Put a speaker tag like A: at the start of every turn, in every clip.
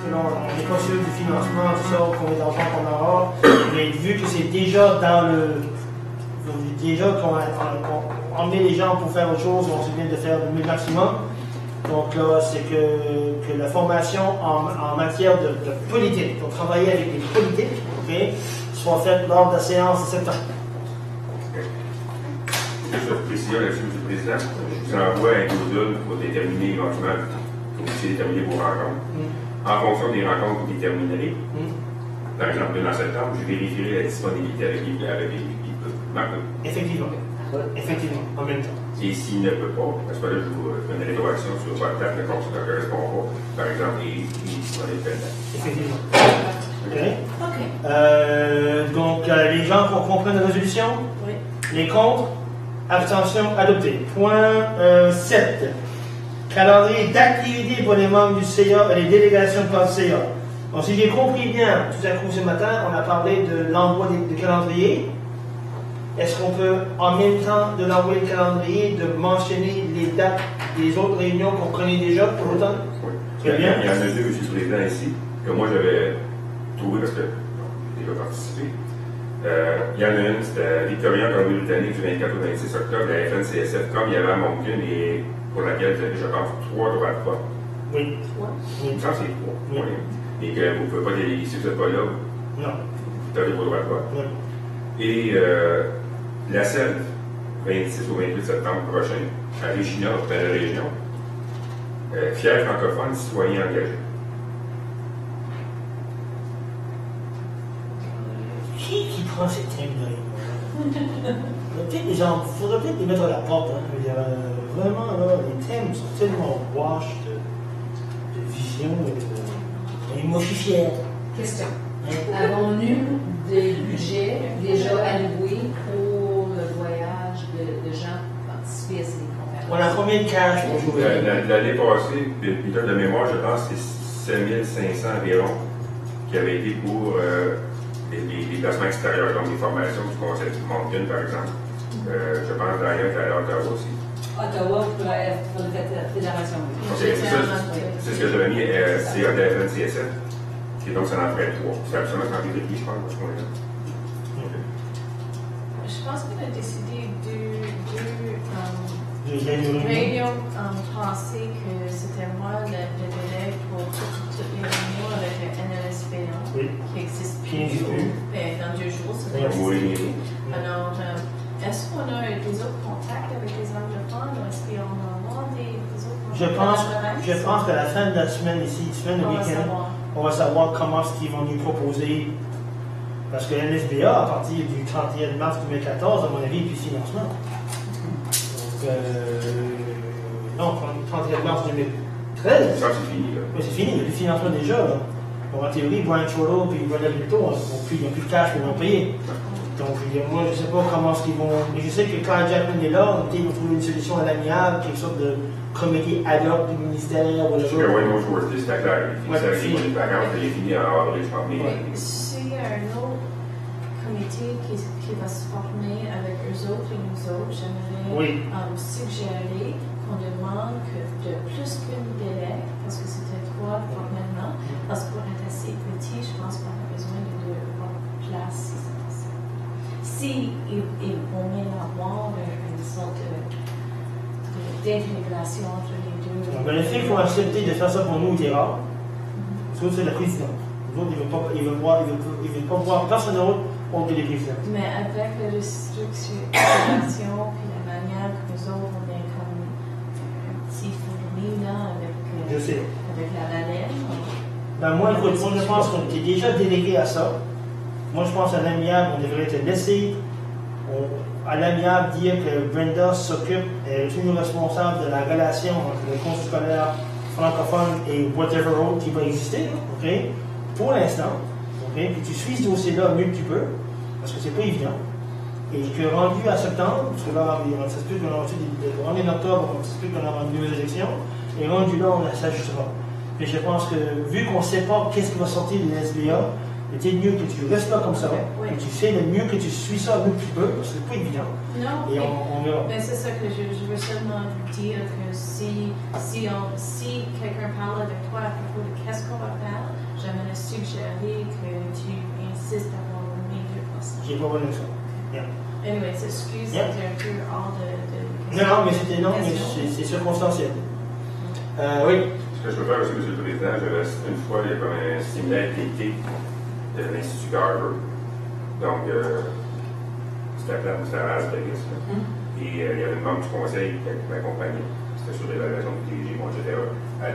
A: que là, on n'est pas sûr du financement, tout ça, combien d'argent qu'on aura, mais vu que c'est déjà dans le. Déjà qu'on emmené les gens pour faire autre chose, on se vient de faire le maximum. Donc là, c'est que la formation en matière de politique, pour travailler avec les politiques, okay, soit faite lors de la séance de septembre.
B: Juste une précision là-dessus, M. le Président. Je vous envoie un module pour déterminer éventuellement, pour vous déterminer vos rencontres. En fonction des rencontres que vous déterminerez, par exemple, dans septembre, je vérifierai la disponibilité avec les
A: Effectivement. Effectivement, en même temps.
B: Et s'il ne peut pas, à ce moment-là, je vous fais une rétroaction sur votre date de compte qui ne correspond pas. Par exemple, il est disponible telle date.
A: Effectivement. OK. Donc, les gens comprennent la résolution?
C: Oui.
A: Les contre? Abstention adoptée. Point 7. Calendrier d'activité pour les membres du CA et les délégations par le CA. Donc, si j'ai compris bien, tout à coup ce matin, on a parlé de l'envoi du calendrier. Est-ce qu'on peut, en même temps de l'envoyer le calendrier, de mentionner les dates des autres réunions qu'on connaît déjà pour l'automne?
B: Oui.
A: Très bien.
B: Il y en a deux, M. le Président, ici, que moi j'avais trouvé parce que j'ai déjà participé. Il y en a une, c'était Victoria Colombie-Britannique du 24 au 26 octobre, la FNCSF, comme il y avait à Moncton, et pour laquelle vous avez, je pense, 3 droits de vote.
A: Oui.
B: Il me semble que c'est 3.
A: Oui.
B: Et que vous ne pouvez pas déléguer si vous n'êtes pas là.
A: Non.
B: Vous avez vos droits de vote.
A: Oui.
B: Et la SELF, 26 au 28 septembre prochain, à Regina, dans la région, fier francophone, citoyen engagé.
A: Qui prend ces thèmes-là? Il faudrait peut-être les mettre à la porte. Hein. Vraiment, là, les thèmes sont tellement wash de vision et moi, je suis fier.
D: Question. Avons-nous des budgets déjà alloués pour le voyage de gens pour participer à ces conférences?
A: On a combien de cash pour jouer?
B: L'année passée, Peter, de mémoire, je pense que c'est 7500 environ qui avaient été pour les placements extérieurs, donc des formations du Conseil du Moncton, par exemple. Je pense d'ailleurs qu'à Ottawa aussi.
D: Ottawa pour la fédération.
B: C'est ce que j'avais mis CA de la FNCSF. Et donc, ça en ferait 3. C'est absolument sans de qui, je pense, à ce point-là.
C: Je pense qu'on a décidé deux
A: réunions
C: réunions passées que c'était moi le délai pour toutes les réunions avec le NLSPA qui existe plus dans 2 jours. Ça doit exister. Alors, est-ce qu'on a des autres contacts avec les anglophones ou est-ce qu'on va avoir des autres contacts?
A: Je pense qu'à la fin de la semaine ici, semaine de week-end, on va savoir comment est-ce qu'ils vont nous proposer. Parce que l'NSBA, à partir du 31 mars 2014, à mon avis, puis financement. Donc, non, 31 mars 2013.
B: Ça, c'est fini, là.
A: Oui, c'est fini, il y a plus de financement déjà. Là. Donc, en théorie, Brian Cholo et Bernard Bilto, ils n'ont plus de cash pour l'en payer. Donc, moi, je ne sais pas comment est-ce qu'ils vont. Mais je sais que quand Jackman est là, ils vont trouver une solution à l'amiable, quelque sorte de comité ad hoc du ministère.
B: Parce que Wayne Worthy, c'était clair. Il finit les vacances, il est fini en avril, je pense.
C: S'il y a un autre comité qui va se former avec eux autres et nous autres, j'aimerais suggérer qu'on demande que de plus qu'une délai, parce que c'était 3 formellement, parce que pour être assez petit, je pense qu'on a besoin de 2 places. Si on met avoir une sorte d'intégration entre les deux.
A: Ben, les filles font accepter de faire ça pour nous, c'est rare. Parce que c'est la présidente. Les autres, ils ne veulent pas voir personne d'autre autre que les présidents.
C: Mais avec la restriction et la manière que nous autres, on est comme un petit fourni là avec la baleine.
A: Ben, moi, écoute, je pense qu'on était déjà délégué à ça. Moi, je pense à l'amiable, on devrait te laisser à l'amiable dire que Brenda s'occupe, elle est toujours responsable de la relation entre le conseil scolaire francophone et whatever autre qui va exister, ok? Pour l'instant, ok? Puis tu suis ce dossier-là mieux que tu peux, parce que c'est pas évident. Et que rendu à septembre, parce que là, on s'explique qu'on a rendu en octobre, on s'explique qu'on a rendu 2 élections, et rendu là, on s'ajustera. Et je pense que, vu qu'on ne sait pas qu'est-ce qui va sortir de l'SBA, peut-être mieux que tu restes là comme ça,
C: Oui.
A: que tu fais le mieux que tu suis ça le mieux que tu peux, parce que c'est pas évident.
C: Non,
A: Et on verra.
C: mais c'est ça que je veux seulement dire que si quelqu'un parle avec toi à propos de qu'est-ce qu'on va faire, j'aimerais suggérer que tu insistes à avoir au moins 2%.
A: J'ai pas besoin de ça. Yeah.
C: Anyway, excuse,
A: Yeah.
C: c'était un peu hors de
A: Non, mais c'est circonstanciel. Oui.
B: Ce que je peux faire aussi, M. le Président, une fois, il y a comme un séminaire d'été de l'Institut Garver. Donc, c'était à Las Vegas. Et il y avait une membre du conseil qui m'accompagnait. C'était sur l'évaluation du DG, etc.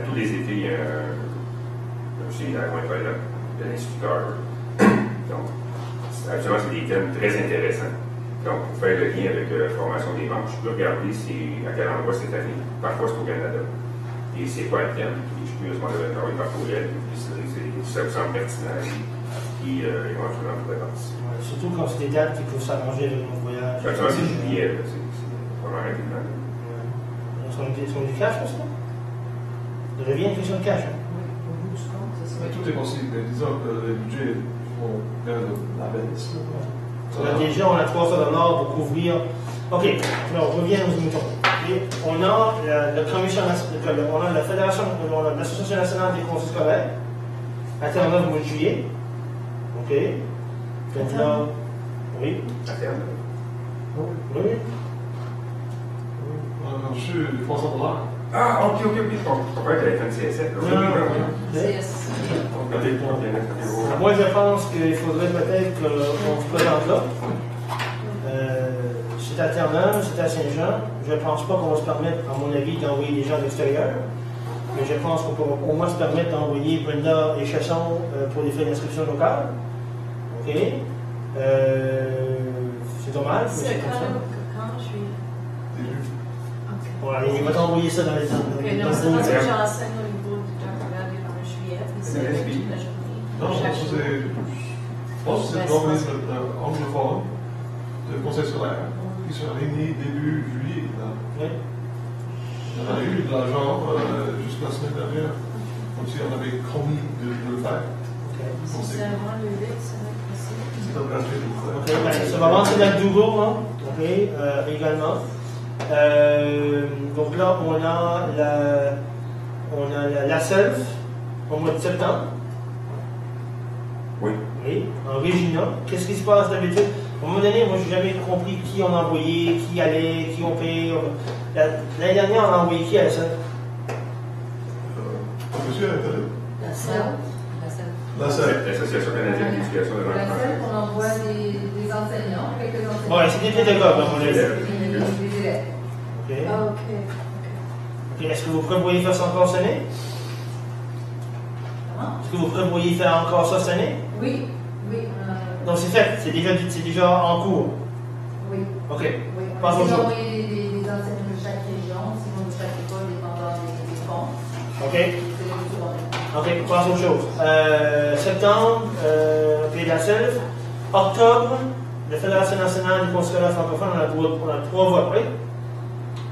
B: Tous les étés, il y a un séminaire incroyable de l'Institut Garver. Donc, actuellement, c'est des thèmes très intéressants. Donc, pour faire le lien avec la formation des membres, je peux regarder à quel endroit cette année. Parfois, c'est au Canada. Et c'est quoi le thème? Je peux demander de travailler par courriel, puis ça vous semble pertinent. Puis, éventuellement, vous pouvez participer.
A: Ouais, surtout quand c'est des dates qui peuvent s'arranger avec nos voyages.
B: Actuellement, c'est juillet, c'est vraiment rapidement.
A: Sont du cash, ça? Ça devient une question de cash. Hein?
D: Oui, au bout du compte, c'est ça.
E: Mais tout est possible. Mais disons que le budget, il faut faire de la baisse.
A: Déjà, on a 300 $ pour couvrir. OK, alors on revient aux moutons. Et on a la Commission, on a la Fédération, on a l'Association nationale des conseils scolaires, intervenant au mois de juillet. OK. Donc là, oui.
B: À terme.
A: Oui.
E: On a reçu 300 $.
B: Ah, ok. Je comprends que la FNCSF.
A: Moi, je pense qu'il faudrait peut-être qu'on se présente là. C'est à Terre-Neuve, c'est à Saint-Jean. Je ne pense pas qu'on va se permettre, à mon avis, d'envoyer des gens de l'extérieur. Mais je pense qu'on pourra au moins se permettre d'envoyer Brenda et Chasson pour des frais d'inscription locale. OK. C'est dommage, mais c'est comme ça.
C: Quand je suis.
A: Voilà, il va t'envoyer ça dans les
C: Ok, non, c'est
A: dans
C: parce
A: le-
C: que j'enseigne au niveau du doctorat en juillet, puis c'est toute la journée.
E: Non, je pense que c'est l'organisme anglophone de conseil scolaire qui se réunit début juillet.
A: Oui.
E: On a eu de l'argent jusqu'à la semaine dernière, comme si on avait promis de le faire.
C: Si c'est avant le 8, ça va être possible.
E: C'est un gratuit de le faire.
A: OK, ben, ça va avancer dans Dougal, hein? OK, également. Donc là, on a la SELF au mois de septembre.
B: Oui.
A: Oui, en Régina. Qu'est-ce qui se passe d'habitude? À un moment donné, moi, je n'ai jamais compris qui on a envoyé, qui allait, qui on paye. L'année dernière, on a envoyé qui à la SELF?
E: Monsieur Internet.
D: La salle.
E: La salle.
B: L'Association canadienne d'éducation de
D: La
B: l'enfant.
D: salle, on envoie des enseignants, quelques enseignants.
A: Ouais, c'est des pédagogues, à mon avis.
D: Des élèves.
A: OK.
C: Ah, ok.
A: OK. Est-ce que vous prévoyez faire ça encore cette année?
D: Comment?
A: Est-ce que vous prévoyez faire encore ça cette année?
D: Oui.
A: Donc c'est fait, c'est déjà en cours.
D: Oui.
A: OK.
D: Oui.
A: Pas
D: On
A: autre
D: va
A: chose.
D: envoyer des enseignants de chaque région, sinon de chaque école, dépendant des fonds.
A: OK.
D: C'est le tour.
A: OK, passe autre chose. Septembre, Pays de la Selve. Octobre, la Fédération nationale du conseil scolaire francophone, on a 3 votes, oui?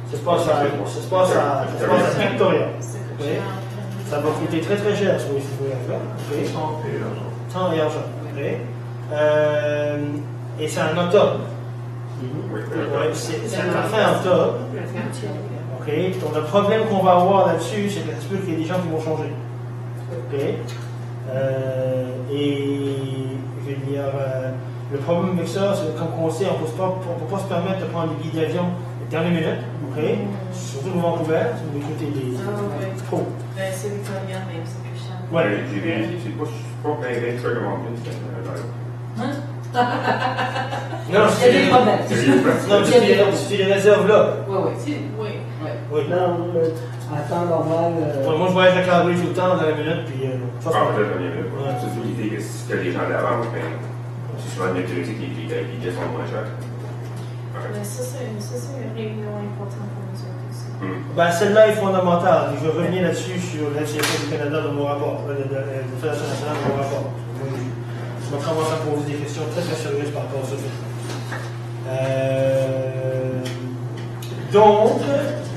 A: Ça se passe à Victoria.
C: C'est que
A: Oui.
C: j'ai entendu.
A: Ça va coûter très très cher, ce voyage-là. OK.
E: Temps et l'argent.
A: Temps et argent. OK. Et c'est en octobre.
B: Oui.
A: Ouais, c'est à la fin octobre. OK. Donc le problème qu'on va avoir là-dessus, c'est que ça se peut qu'il y ait des gens qui vont changer. OK. Et je veux dire, le problème avec ça, c'est que comme on sait, on ne peut pas se permettre de prendre des billets d'avion dernière minute. OK. Surtout au Vancouver, ça va coûter des. Trop.
C: Ben, c'est Victoria, même, c'est plus cher.
A: Ouais.
B: J'ai vérifié, c'est pas bien sûr comment on fait.
A: Non,
D: Il y a des problèmes.
A: non, c'est les réserves là.
D: Oui.
A: Oui.
F: Non, à temps normal.
A: Moi, je voyage à Calgary tout le temps, dans la minute, puis ça,
B: Ah,
A: c'est
B: peut-être la minute. C'est une idée que si tu as des gens d'avance, c'est souvent une activité qui est sont moins chères.
C: Mais ça, c'est une réunion importante pour nous autres aussi.
A: Ben, celle-là est fondamentale. Je vais revenir là-dessus sur l'FCF du Canada de mon rapport, de la Fédération nationale de mon rapport. Je vais commencer à poser des questions très très sérieuses par rapport à ça. Donc,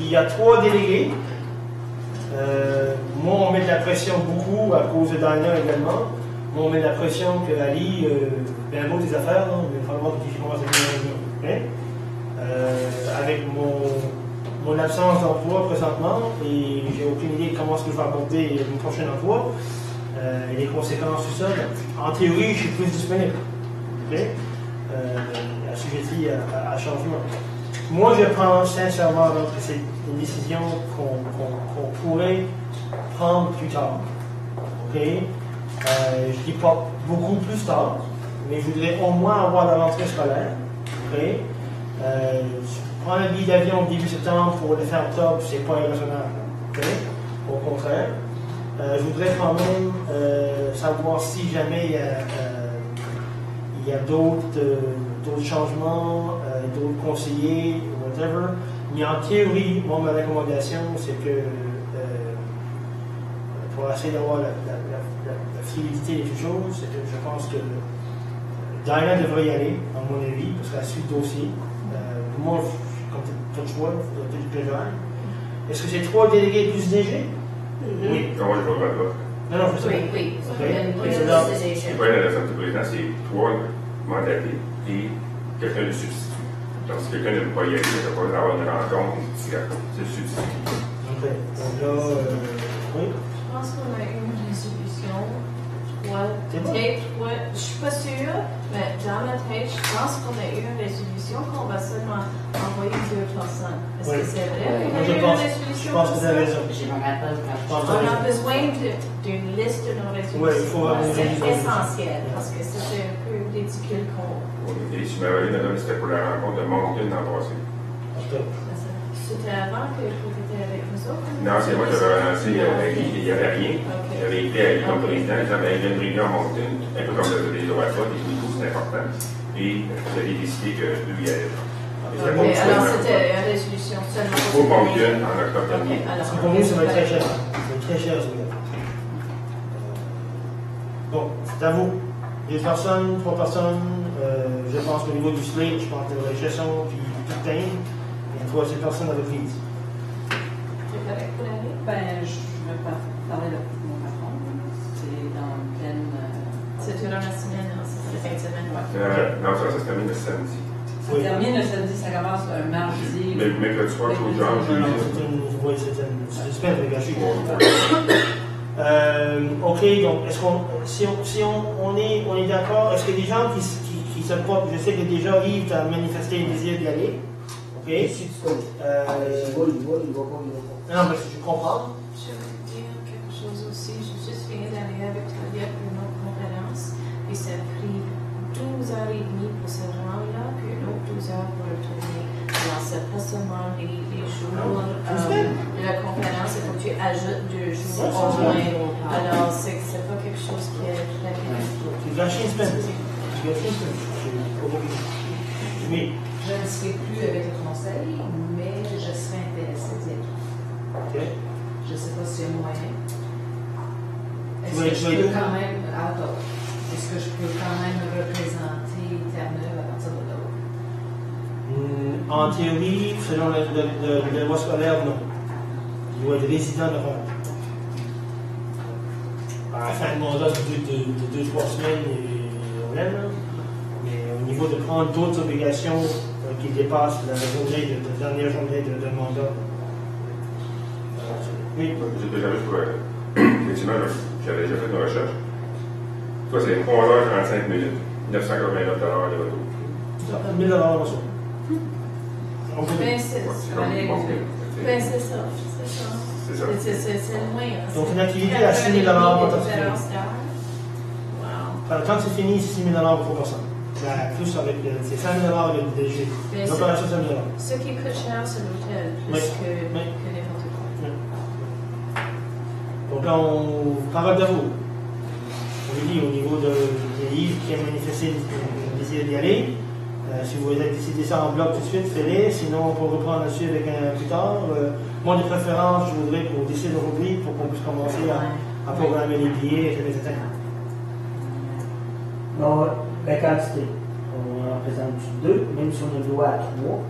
A: il y a 3 délégués. Moi, on met de la pression beaucoup à cause de Dania également. on met la pression que Ali, bien beau tes affaires, là, mais il va falloir que je commence à faire une réunion. Avec mon absence d'emploi présentement, et j'ai aucune idée de comment est-ce que je vais aborder mon prochain emploi, et les conséquences de ça. En théorie, je suis plus disponible. Okay? Assujetti à changement. Moi, je pense sincèrement que c'est une décision qu'on pourrait prendre plus tard. Okay? Je ne dis pas beaucoup plus tard, mais je voudrais au moins avoir la rentrée scolaire. Okay? Prendre un billet d'avion début septembre pour le faire octobre, c'est pas irraisonnable. Okay? Au contraire. Je voudrais quand même savoir si jamais il y a d'autres changements, d'autres conseillers, whatever. Mais en théorie, moi, ma recommandation, c'est que pour essayer d'avoir la fluidité des choses, c'est que je pense que Diana devrait y aller, à mon avis, parce qu'elle suit le dossier. Moi, comme tu as le choix, tu peux faire. Est-ce que c'est 3 délégués plus DG? Oui.
B: Comment je vois pas?
A: Non, je sais pas.
D: Oui.
B: C'est quoi la raison du président? C'est 3 mandatés et quelqu'un de substitut. Donc, si quelqu'un ne veut pas y aller, il ne va pas avoir une rencontre, c'est le substitut.
A: Ok. Donc là, oui.
C: Je pense qu'on a une résolution.
A: C'est bon.
C: Peut-être, ouais. Je ne suis pas sûre, mais dans ma tête, je pense qu'on a eu une résolution qu'on va seulement envoyer 2 personnes. Est-ce que c'est vrai qu'on a eu une résolution?
A: Je pense que tu as raison.
D: Je me rappelle quand
C: On a besoin d'une liste de nos résolutions.
A: Oui, il faut avoir une
C: C'est
A: résolution.
C: essentiel parce que c'était un peu ridicule qu'on.
B: Et si ma valide, madame, c'était pour la rencontre de Moncton l'an passé.
C: C'était avant que vous étiez avec nous autres?
B: Non, c'est moi qui avais relancé la vie, il n'y avait rien.
C: Ok.
B: J'avais écrit à lui comme président, en disant, il y a une réunion à Moncton, un peu comme le des OAFA, des tout, c'est important. Et j'avais décidé que lui allait.
C: Ok, alors c'était une résolution seulement
B: Pour Moncton en octobre
C: Ok,
B: dernier.
C: alors.
A: Parce que pour nous, ça va être très cher. Ça va être très cher, ce gars. Bon, c'est à vous. 2 personnes, 3 personnes. Je pense qu'au niveau du slate, je pense que la gestion, puis tout le temps, il y a 3 personnes avec Lise.
C: C'est correct pour l'année?
D: Ben, je veux pas parler de mon patron. C'est dans pleine.
C: C'est durant la semaine, hein, c'est la fin de semaine.
B: Non, ça se termine le samedi.
D: Ça termine le samedi, ça commence un mardi.
B: Mais mercredi soir, je genre,
A: Non, oui, c'est une semaine, les gars, je suis ok, donc si on est d'accord, est-ce qu'il y a des gens qui se portent, je sais que déjà Yves a manifesté un désir d'y aller, ok?
F: Il va pas.
A: Non, mais je comprends.
C: Je veux dire quelque chose aussi. J'ai juste fini d'aller avec Claudia pour une autre conférence. Puis ça a pris 12 heures et demie pour se rendre là, puis une autre 12 heures pour retourner. Alors, c'est pas seulement les jours de la conférence, il faut que tu ajoutes 2 jours au moins. Alors, c'est pas quelque chose qui est rapide.
A: Tu gâches une semaine. Tu gâches une semaine. Mais,
D: Je ne serai plus avec le conseil, mais je serai intéressée d'y être.
A: ok.
D: Je ne sais pas s'il y a moyen. Est-ce
A: Oui,
D: que je
A: oui.
D: peux quand même. Attends. Est-ce que je peux quand même représenter Terre-Neuve à partir de là?
A: En théorie, selon la loi scolaire, non. Il doit être résident de Rome. À la fin de mandat de 2-3 semaines, on aime, hein. Mais au niveau de prendre d'autres obligations qui dépassent la dernière journée de mandat. Oui.
B: J'étais jamais pour. Effectivement, j'avais déjà fait une recherche. Toi, c'est 11h35 minutes, 989 $ de retour.
A: 1000 $, on s'en. On peut
C: Ben, c'est ça. Ben, c'est ça.
B: C'est ça.
C: C'est loin. Hein.
A: Donc, une activité à 6 000 $ potentiellement.
C: Wow.
A: Quand c'est fini, c'est 6 000 $ pour personne. Plus avec c'est 5 000 $ de DG.
C: Mais
A: L'opération 5 000 $.
C: Ce qui coûte cher, c'est l'hôtel, plus
A: Oui.
C: que
A: Oui.
C: n'importe quoi.
A: Donc là, on parle de vous. On lui dit au niveau de Yves qui a manifesté le désir d'y aller. Si vous avez décidé ça en bloc tout de suite, faites-le. Sinon, on peut reprendre là-dessus avec un plus tard. Moi, de préférence, je voudrais qu'on décide aujourd'hui pour qu'on puisse commencer à programmer les billets, etc.
F: Non, la quantité. On en présente 2, même si on a le droit à 3.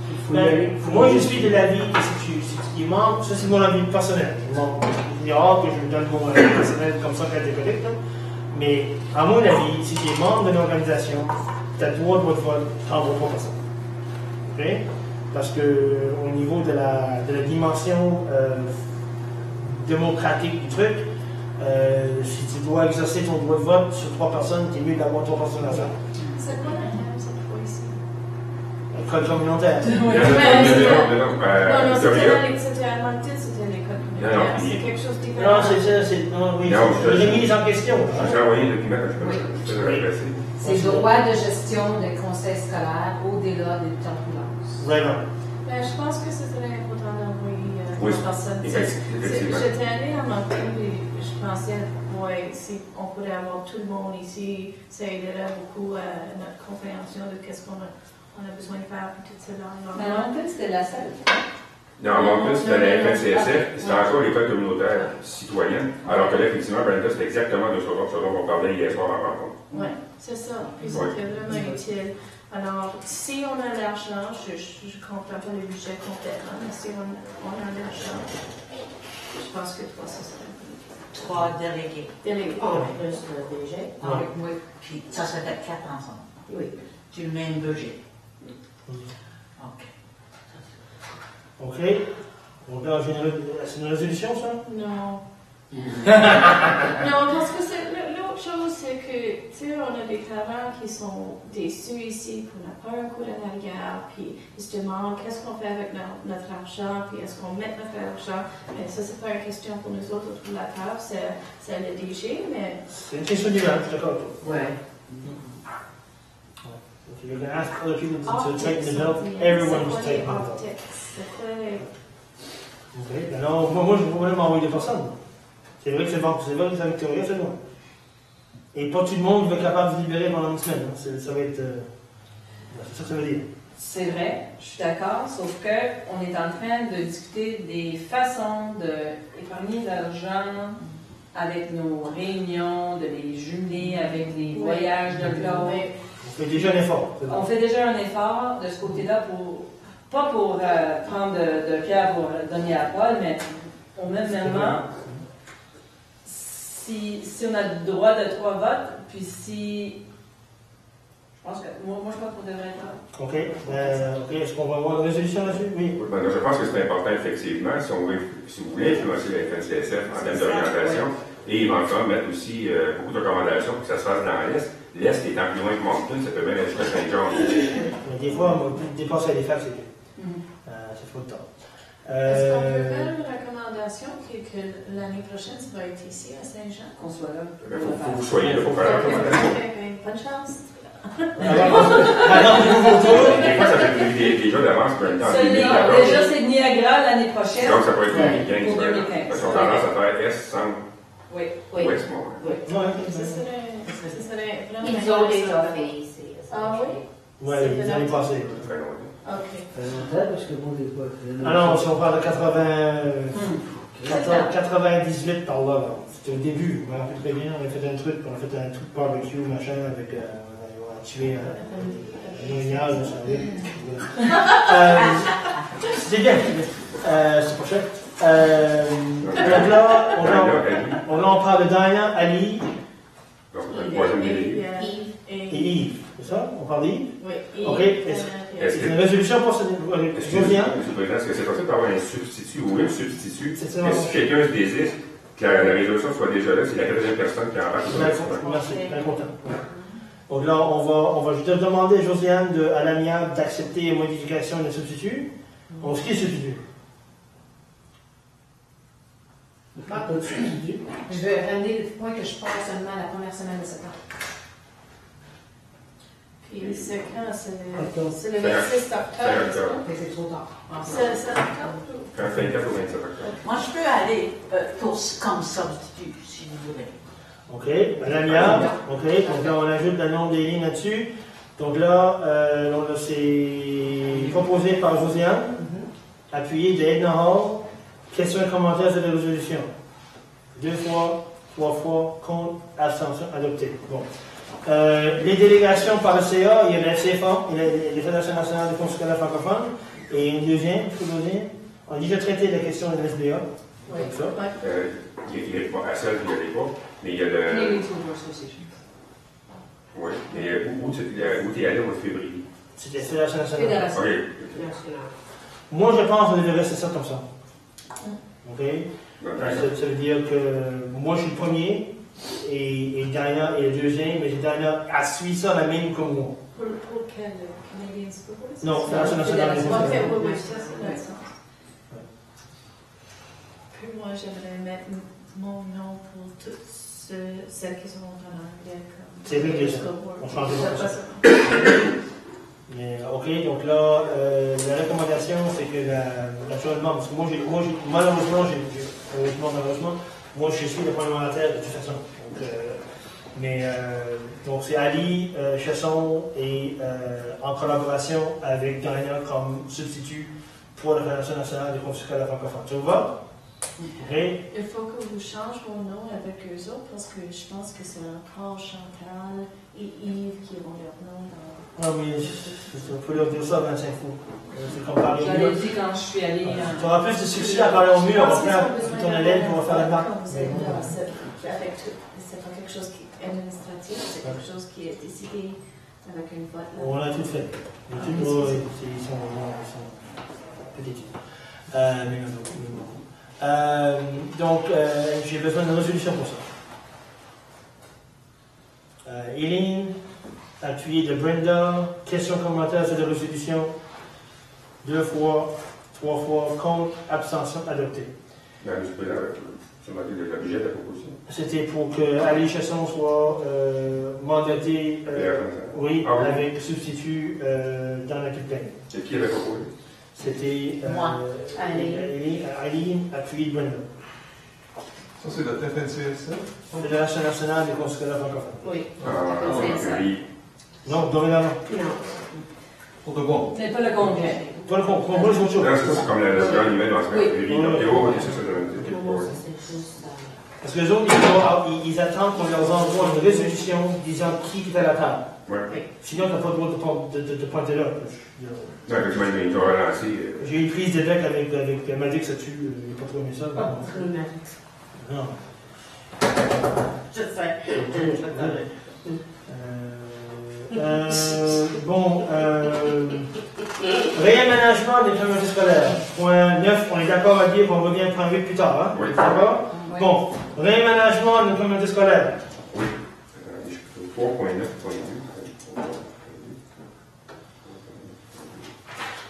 F: Il faut y aller.
A: Moi, je suis de l'avis que si tu manques, ça c'est mon avis personnel. Il y a hâte que je me donne mon avis personnel comme ça catégorique. Mais, à mon avis, si tu es membre d'une organisation, tu as droit de vote prendre 3%. OK? Parce qu'au niveau de la dimension démocratique du truc, si tu dois exercer ton droit de vote sur 3 personnes, tu es mieux d'avoir 3 personnes à ça.
C: C'est quoi la thème cette fois-ci?
A: Le code communautaire.
C: Non, c'était à Moncton, c'était les codes communautaires. C'est quelque chose de différent.
A: Non, c'est ça, oui, c'est une remise en question.
B: J'ai envoyé le document quand je peux le passer.
D: C'est droit de gestion des conseils scolaires au-delà des turbulences.
A: Vraiment.
C: Ben, je pense que ce serait important d'envoyer
B: Oui,
C: aux personnes.
B: effectivement.
C: J'étais allée à Moncton et je pensais, ouais, si on pourrait avoir tout le monde ici, ça aiderait beaucoup à notre compréhension de qu'est-ce qu'on a besoin de faire pour tout cela.
D: Mais en fait, c'était la seule.
B: Non, en plus, c'était la FNCSF, c'était encore l'école communautaire citoyenne, alors que là, effectivement, Brenda, c'est exactement de ce dont on parlait hier soir en rencontre.
C: Oui, c'est ça. Puis c'était vraiment utile. Alors, si on a l'argent, je ne comprends pas le budget complètement, mais si on a l'argent, je pense que 3, ce serait bien.
G: 3 délégués.
C: Délégués.
G: Plus le DG.
D: Oui.
G: Puis ça fait 4 ensemble.
C: Oui.
G: Du même budget. OK.
A: OK. Donc là, c'est une résolution, ça?
C: Non. Non, parce que l'autre chose, c'est que, tu sais, on a des parents qui sont déçus ici, qu'on n'a pas un coup de regard, puis ils se demandent qu'est-ce qu'on fait avec notre argent, puis est-ce qu'on met notre argent. Mais ça, c'est pas une question pour nous autres autour de la table, c'est le DG, mais.
A: C'est une question d'humain, je suis d'accord.
G: Ouais.
A: If you're going to ask other people to take the note, everyone was taking the note. OK. Alors, moi, je vous propose m'envoyer des personnes. C'est vrai que c'est Victoria, c'est moi. Et pas tout le monde va être capable de se libérer pendant une semaine. Ça va être. C'est ça que ça veut dire.
D: C'est vrai, je suis d'accord, sauf qu'on est en train de discuter des façons d'épargner de l'argent avec nos réunions, de les jumeler avec les voyages de l'autre.
A: On fait déjà un effort.
D: On fait déjà un effort de ce côté-là pas pour prendre de Pierre pour donner à Paul, mais au même moment, si on a le droit de 3 votes, puis si. Je pense que. Moi, je pense qu'on devrait être.
A: OK. Est-ce qu'on va avoir une résolution là-dessus? Oui.
B: Ben, je pense que c'est important, effectivement, si vous voulez influencer la FNCSF en termes d'orientation, et éventuellement mettre aussi beaucoup de recommandations pour que ça se fasse dans l'Est. L'Est étant plus loin que Moncton, ça peut bien être jusqu'à Saint-Jean.
A: Mais des fois, on va dépasser les faits, c'est mieux. Ça fait le temps.
C: Est-ce qu'on peut faire une recommandation que l'année prochaine, ça va être ici, à Saint-Jean?
D: Qu'on soit là.
B: Il faut que vous soyez là pour faire la recommandation.
C: Bonne chance.
B: Des fois, ça fait déjà d'avance pour un temps.
D: Déjà, c'est Niagara l'année prochaine.
B: Donc, ça peut être 2015.
D: Pour 2015.
B: Parce qu'on a tendance à faire Est, Centre,
D: Oui.
B: Ouest, moi.
C: Ce serait vraiment.
G: Ils ont déjà fait ici.
C: Ah oui?
A: Oui, les années passées.
B: Très longtemps.
C: OK.
F: Parce que bon, des fois.
A: Ah non, si on parle de 98 par là, c'était au début, je me rappelle très bien, on a fait un truc barbecue, machin, avec, on a tué un oignage, vous savez. C'était bien, c'est pas cher. Donc là, on parle de Diana, Ali
B: Donc, le troisième délégué.
A: et Yves, c'est ça? On parle d'Yves?
C: Oui.
A: OK. C'est une résolution pour cette Josiane?
B: Monsieur le Président, est-ce que c'est possible d'avoir un substitut ou une substitut?
A: C'est ça.
B: Mais si quelqu'un se désire, que la résolution soit déjà là, c'est la 4e personne qui en parle.
A: Merci, très content. Donc là, on va juste demander à Josiane à l'amiable d'accepter les modifications des substituts. On se qui est substitut?
D: Je vais ramener le point que je passe seulement la première semaine de septembre.
C: Puis c'est quand? C'est le 26 octobre.
D: C'est trop tard.
C: C'est octobre?
B: 24 ou 27 octobre.
G: Moi, je peux aller comme substitut, si vous voulez.
A: OK, à l'amiable. OK, donc là, on ajoute le nom des lignes là-dessus. Donc là, c'est proposé par Josiane, appuyé d'Edna Hall. Questions et commentaires sur la résolution. 2 fois, 3 fois, contre, abstention, adopté. Bon. Les délégations par le CA, il y a la CFA, il y a les Fédérations nationales des conseils scolaires francophones, et une deuxième, on a déjà traité la question de l'SBA.
C: Oui.
A: Comme ça.
B: à seul, il n'y avait pas. Mais il y a le.
D: Canadian School Board Association.
B: Oui, mais où tu es allé au mois de février?
A: C'était Fédération nationale.
D: Fédération.
B: OK.
A: Moi, je pense qu'on devrait rester ça comme ça. OK?
B: D'accord.
A: Ça veut dire que moi, je suis le premier et Diana est le deuxième, mais Diana a suivi ça la même que moi.
C: Pour quel Canadian School Board?
A: Non, Fédération nationale.
C: Oui, ça c'est le sens. Puis moi, j'aimerais mettre mon nom pour toutes celles qui sont en anglais.
A: C'est réglé ça. On change de
C: ça.
A: Mais, OK, donc là, la recommandation, c'est que naturellement, parce que malheureusement, moi je suis le parlementaire de toute façon. Donc c'est Ali Chasson et en collaboration avec Diana comme substitut pour la Fédération nationale des conflits scolaires francophones. Ça vous va? Okay.
C: Il faut que vous changez mon nom avec eux autres parce que je pense que c'est encore Chantal et Yves qui ont leur nom dans.
A: Non, mais il faut leur dire ça à 25 fois. C'est comme parler au
D: J'avais
A: mur.
D: dit quand je suis allée.
A: Tu auras plus de succès à parler au mur, on va faire ton élève pour faire la marque.
C: C'est pas quelque chose qui est administratif, c'est quelque chose qui est décidé avec une vote.
A: On a tout fait. Ils sont petits. Mais non, beaucoup. Donc, j'ai besoin d'une résolution pour ça. Eileen, appuyé de Brenda, question, commentaire sur la résolution. 2 fois, 3 fois, contre, abstention, adopté.
B: L'objet de la proposition.
A: C'était pour que Ali Chasson soit mandaté, avec substitut dans la bulletin.
B: Et qui avait proposé?
A: C'était
G: Moi.
A: Eileen, appuyé de Brenda.
E: Ça, c'est notre FNCSF.
A: Fédération nationale des conseils scolaires francophones.
G: Oui.
B: Oui.
A: Non, dorénavant.
E: Pour de bon.
D: C'est pas le congrès.
A: Pas le congrès, c'est autre chose.
B: Non, c'est comme le grand niveau dans ce cas.
A: Parce que les autres, ils attendent qu'on leur envoie une résolution disant qui est à la table.
B: Oui.
A: Sinon, tu n'as pas le droit de pointer là.
B: Non, effectivement, il doit relancer.
A: J'ai eu une prise de bec avec elle m'a dit que ça tue. Il n'a pas trop aimé ça. Non.
G: Je sais.
A: Réaménagement des communautés scolaires. Point 9, on est d'accord à dire qu'on revient point 8 plus tard. Hein?
B: Oui.
A: D'accord?
D: Oui.
A: Bon, réaménagement des communautés scolaires.
B: Oui. 3.9.2.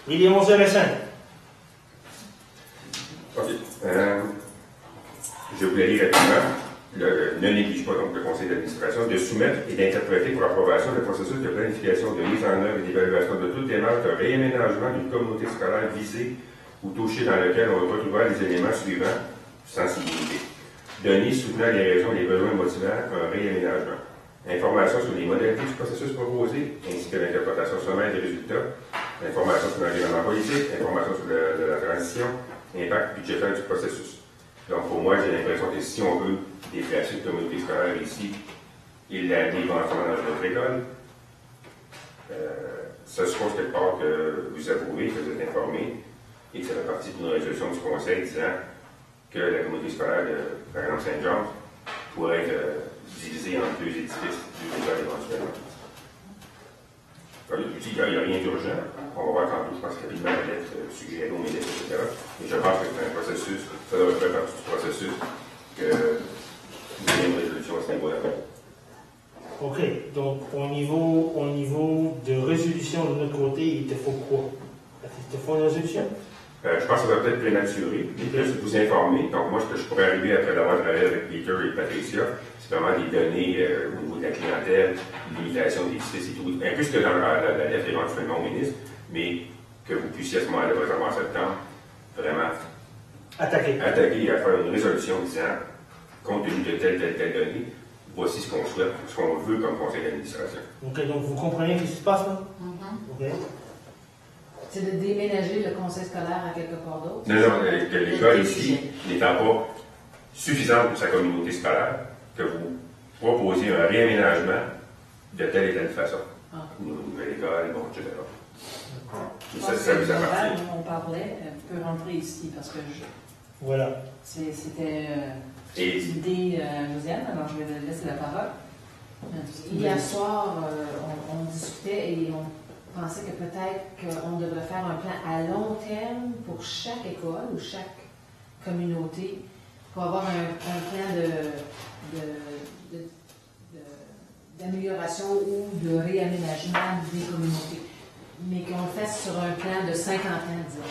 A: Il est 11h05.
B: OK. Je voulais lire rapidement. Ne néglige pas donc le conseil d'administration de soumettre et d'interpréter pour approbation le processus de planification, de mise en œuvre et d'évaluation de toute démarche de réaménagement d'une communauté scolaire visée ou touchée dans laquelle on retrouvera les éléments suivants: sensibilité. Donner, soutenant les raisons et les besoins motivant un réaménagement. Information sur les modalités du processus proposé, ainsi que l'interprétation sommaire des résultats. Information sur l'environnement politique, information sur la transition, impact budgétaire du processus. Donc, pour moi, j'ai l'impression que si on veut déplacer une communauté scolaire ici et l'amener éventuellement dans notre école, ça suppose quelque part que vous approuvez, que vous êtes informé et que ça fait partie d'une résolution du Conseil disant que la communauté scolaire de, par exemple, Saint-Jean pourrait être divisée en 2 édifices, 2 écoles éventuellement. Il n'y a rien d'urgent. On va voir tantôt, je pense, rapidement la lettre suggérée au ministre, etc. Mais je pense que c'est un processus, ça doit faire partie du processus que vous avez une résolution à ce niveau-là.
A: OK. Donc, au niveau de résolution de notre côté, il te faut quoi? Il te faut une résolution?
B: Je pense que ça va peut-être prématurer, mais plus vous informer. Donc, moi, ce que je pourrais arriver après d'avoir travaillé avec Peter et Patricia, c'est vraiment des données au niveau de la clientèle, limitation des édifices et tout. Un peu ce que dans la lettre éventuellement au ministre, mais que vous puissiez à ce moment-là, par exemple en septembre, vraiment
A: attaquer
B: et à faire une résolution disant, compte tenu de telle donnée, voici ce qu'on souhaite, ce qu'on veut comme conseil d'administration.
A: OK. Donc, vous comprenez ce qui se passe là? OK.
D: C'est de déménager le conseil scolaire à quelque part d'autre?
B: Non, que l'école ici n'étant pas suffisante pour sa communauté scolaire, que vous proposiez un réaménagement de telle et telle façon. Une nouvelle école, bon, etc. Et ça vous appartient.
D: On parlait, peut rentrer ici parce que
A: Voilà.
D: C'était l'idée Josiane, alors je vais laisser la parole.
H: Hier soir, on discutait et on pensait que peut-être qu'on devrait faire un plan à long terme pour chaque école ou chaque communauté pour avoir un plan d'amélioration ou de réaménagement des communautés, mais qu'on le fasse sur un plan de 50 ans, disons.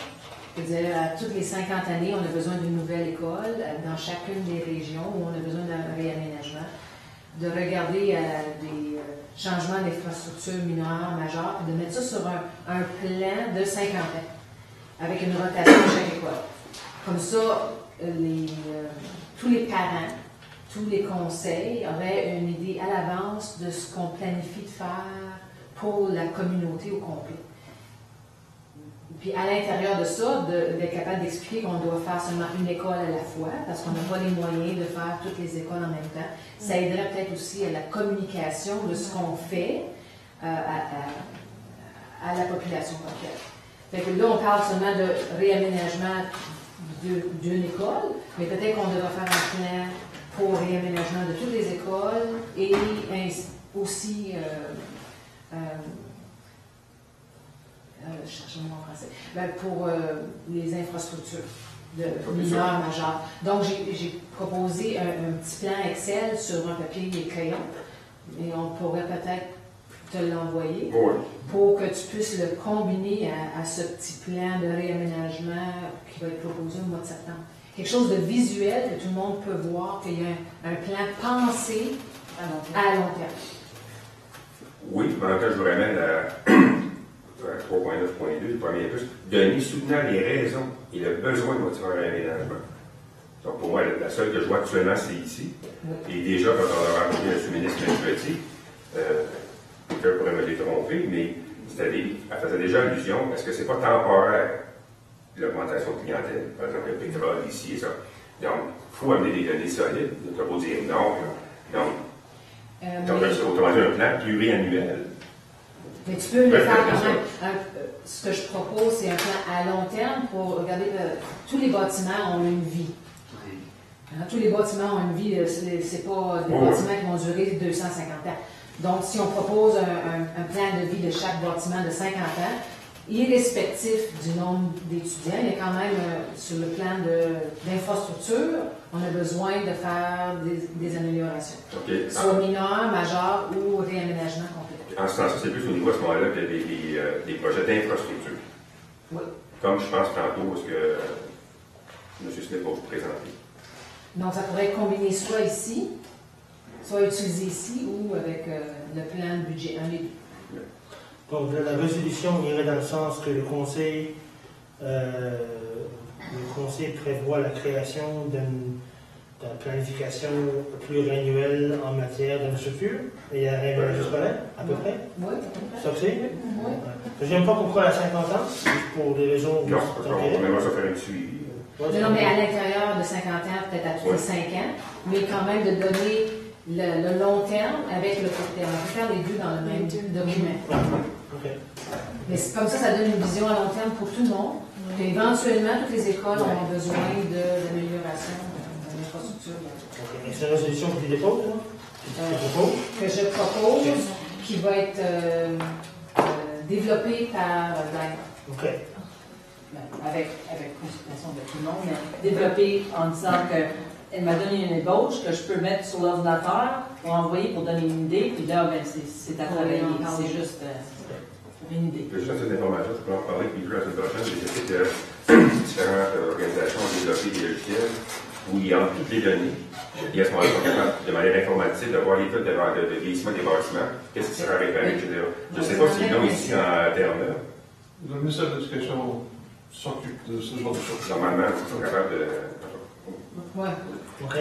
H: C'est-à-dire, à toutes les 50 années, on a besoin d'une nouvelle école dans chacune des régions où on a besoin d'un réaménagement, de regarder des changements d'infrastructures mineurs, majeurs, et de mettre ça sur un plan de 50 ans, avec une rotation à chaque école. Comme ça, tous les parents, tous les conseils auraient une idée à l'avance de ce qu'on planifie de faire pour la communauté au complet. Puis à l'intérieur de ça, d'être capable d'expliquer qu'on doit faire seulement une école à la fois, parce qu'on n'a pas les moyens de faire toutes les écoles en même temps. Ça aiderait peut-être aussi à la communication de ce qu'on fait à la population complète. Fait que là, on parle seulement de réaménagement d'une école, mais peut-être qu'on devrait faire un plan pour réaménagement de toutes les écoles et aussi je cherche le mot en français, pour les infrastructures mineures, majeures. Donc, j'ai proposé un petit plan Excel sur un papier et crayon, et on pourrait peut-être te l'envoyer pour que tu puisses le combiner à ce petit plan de réaménagement qui va être proposé au mois de septembre. Quelque chose de visuel que tout le monde peut voir, qu'il y a un plan pensé à long terme.
B: Oui, pendant que je vous ramène à 3.9.2, le premier plus, donner soutenant les raisons et le besoin de motiver un aménagement. Donc, pour moi, la seule que je vois actuellement, c'est ici. Et déjà, quand on a rencontré le sous-ministre Petit, quelqu'un pourrait me détromper, mais elle faisait déjà allusion, est-ce que c'est pas temporaire, l'augmentation de clientèle, par exemple, le pétrole ici et ça. Donc, il faut amener des données solides, ne pas dire non. Donc, autrement dit, un plan pluriannuel.
H: Mais tu peux le faire quand même. Ce que je propose, c'est un plan à long terme pour regarder tous les bâtiments ont une vie. Tous les bâtiments ont une vie, c'est pas des bâtiments qui vont durer 250 ans. Donc, si on propose un plan de vie de chaque bâtiment de 50 ans, irrespectif du nombre d'étudiants, il y a quand même, sur le plan d'infrastructure, on a besoin de faire des améliorations. Soit mineurs, majeurs ou réaménagement complet.
B: En ce sens, c'est plus au niveau à ce moment-là que des projets d'infrastructure.
H: Oui.
B: Comme je pense tantôt, ce que M. Smith va vous présenter.
H: Donc, ça pourrait être combiné soit ici, soit utilisé ici ou avec le plan de budget 1 et 2.
A: Donc, la résolution irait dans le sens que le conseil prévoit la création d'une planification pluriannuelle en matière d'infrastructure et à réaménagement scolaire, à peu près?
H: Oui.
A: Ça que c'est? Oui. Je n'aime pas pourquoi à 50 ans, pour des raisons
B: non, on aimerait ça faire un suivi.
H: Non, mais à l'intérieur de 50 ans, peut-être à tous les 5 ans, mais quand même de donner le long terme avec le court terme. On peut faire les deux dans le même document.
A: Okay.
H: Mais comme ça donne une vision à long terme pour tout le monde. Et éventuellement, toutes les écoles auront besoin d'amélioration de l'infrastructure.
A: Okay. C'est une résolution que tu déposes, là?
H: Que je propose, qui va être développée par Diane.
A: OK.
D: Avec consultation de tout le monde, mais développée en disant qu'elle m'a donné une ébauche que je peux mettre sur l'ordinateur pour envoyer pour donner une idée, puis là, c'est à travailler. C'est juste pour une idée.
B: Juste cette information, je peux en parler plus la semaine prochaine. Je sais que différentes organisations ont développé des logiciels où ils entrent toutes les données. Et à ce moment-là, ils sont capables, de manière informatique, de voir l'état de vieillissement des bâtiments, qu'est-ce qui sera réparé, etc. Je ne sais pas s'ils l'ont ici en Terre-Neuve.
E: Le ministère de l'Éducation s'occupe de ce genre de choses.
B: Normalement, ils sont capables de.
H: Oui.
A: OK.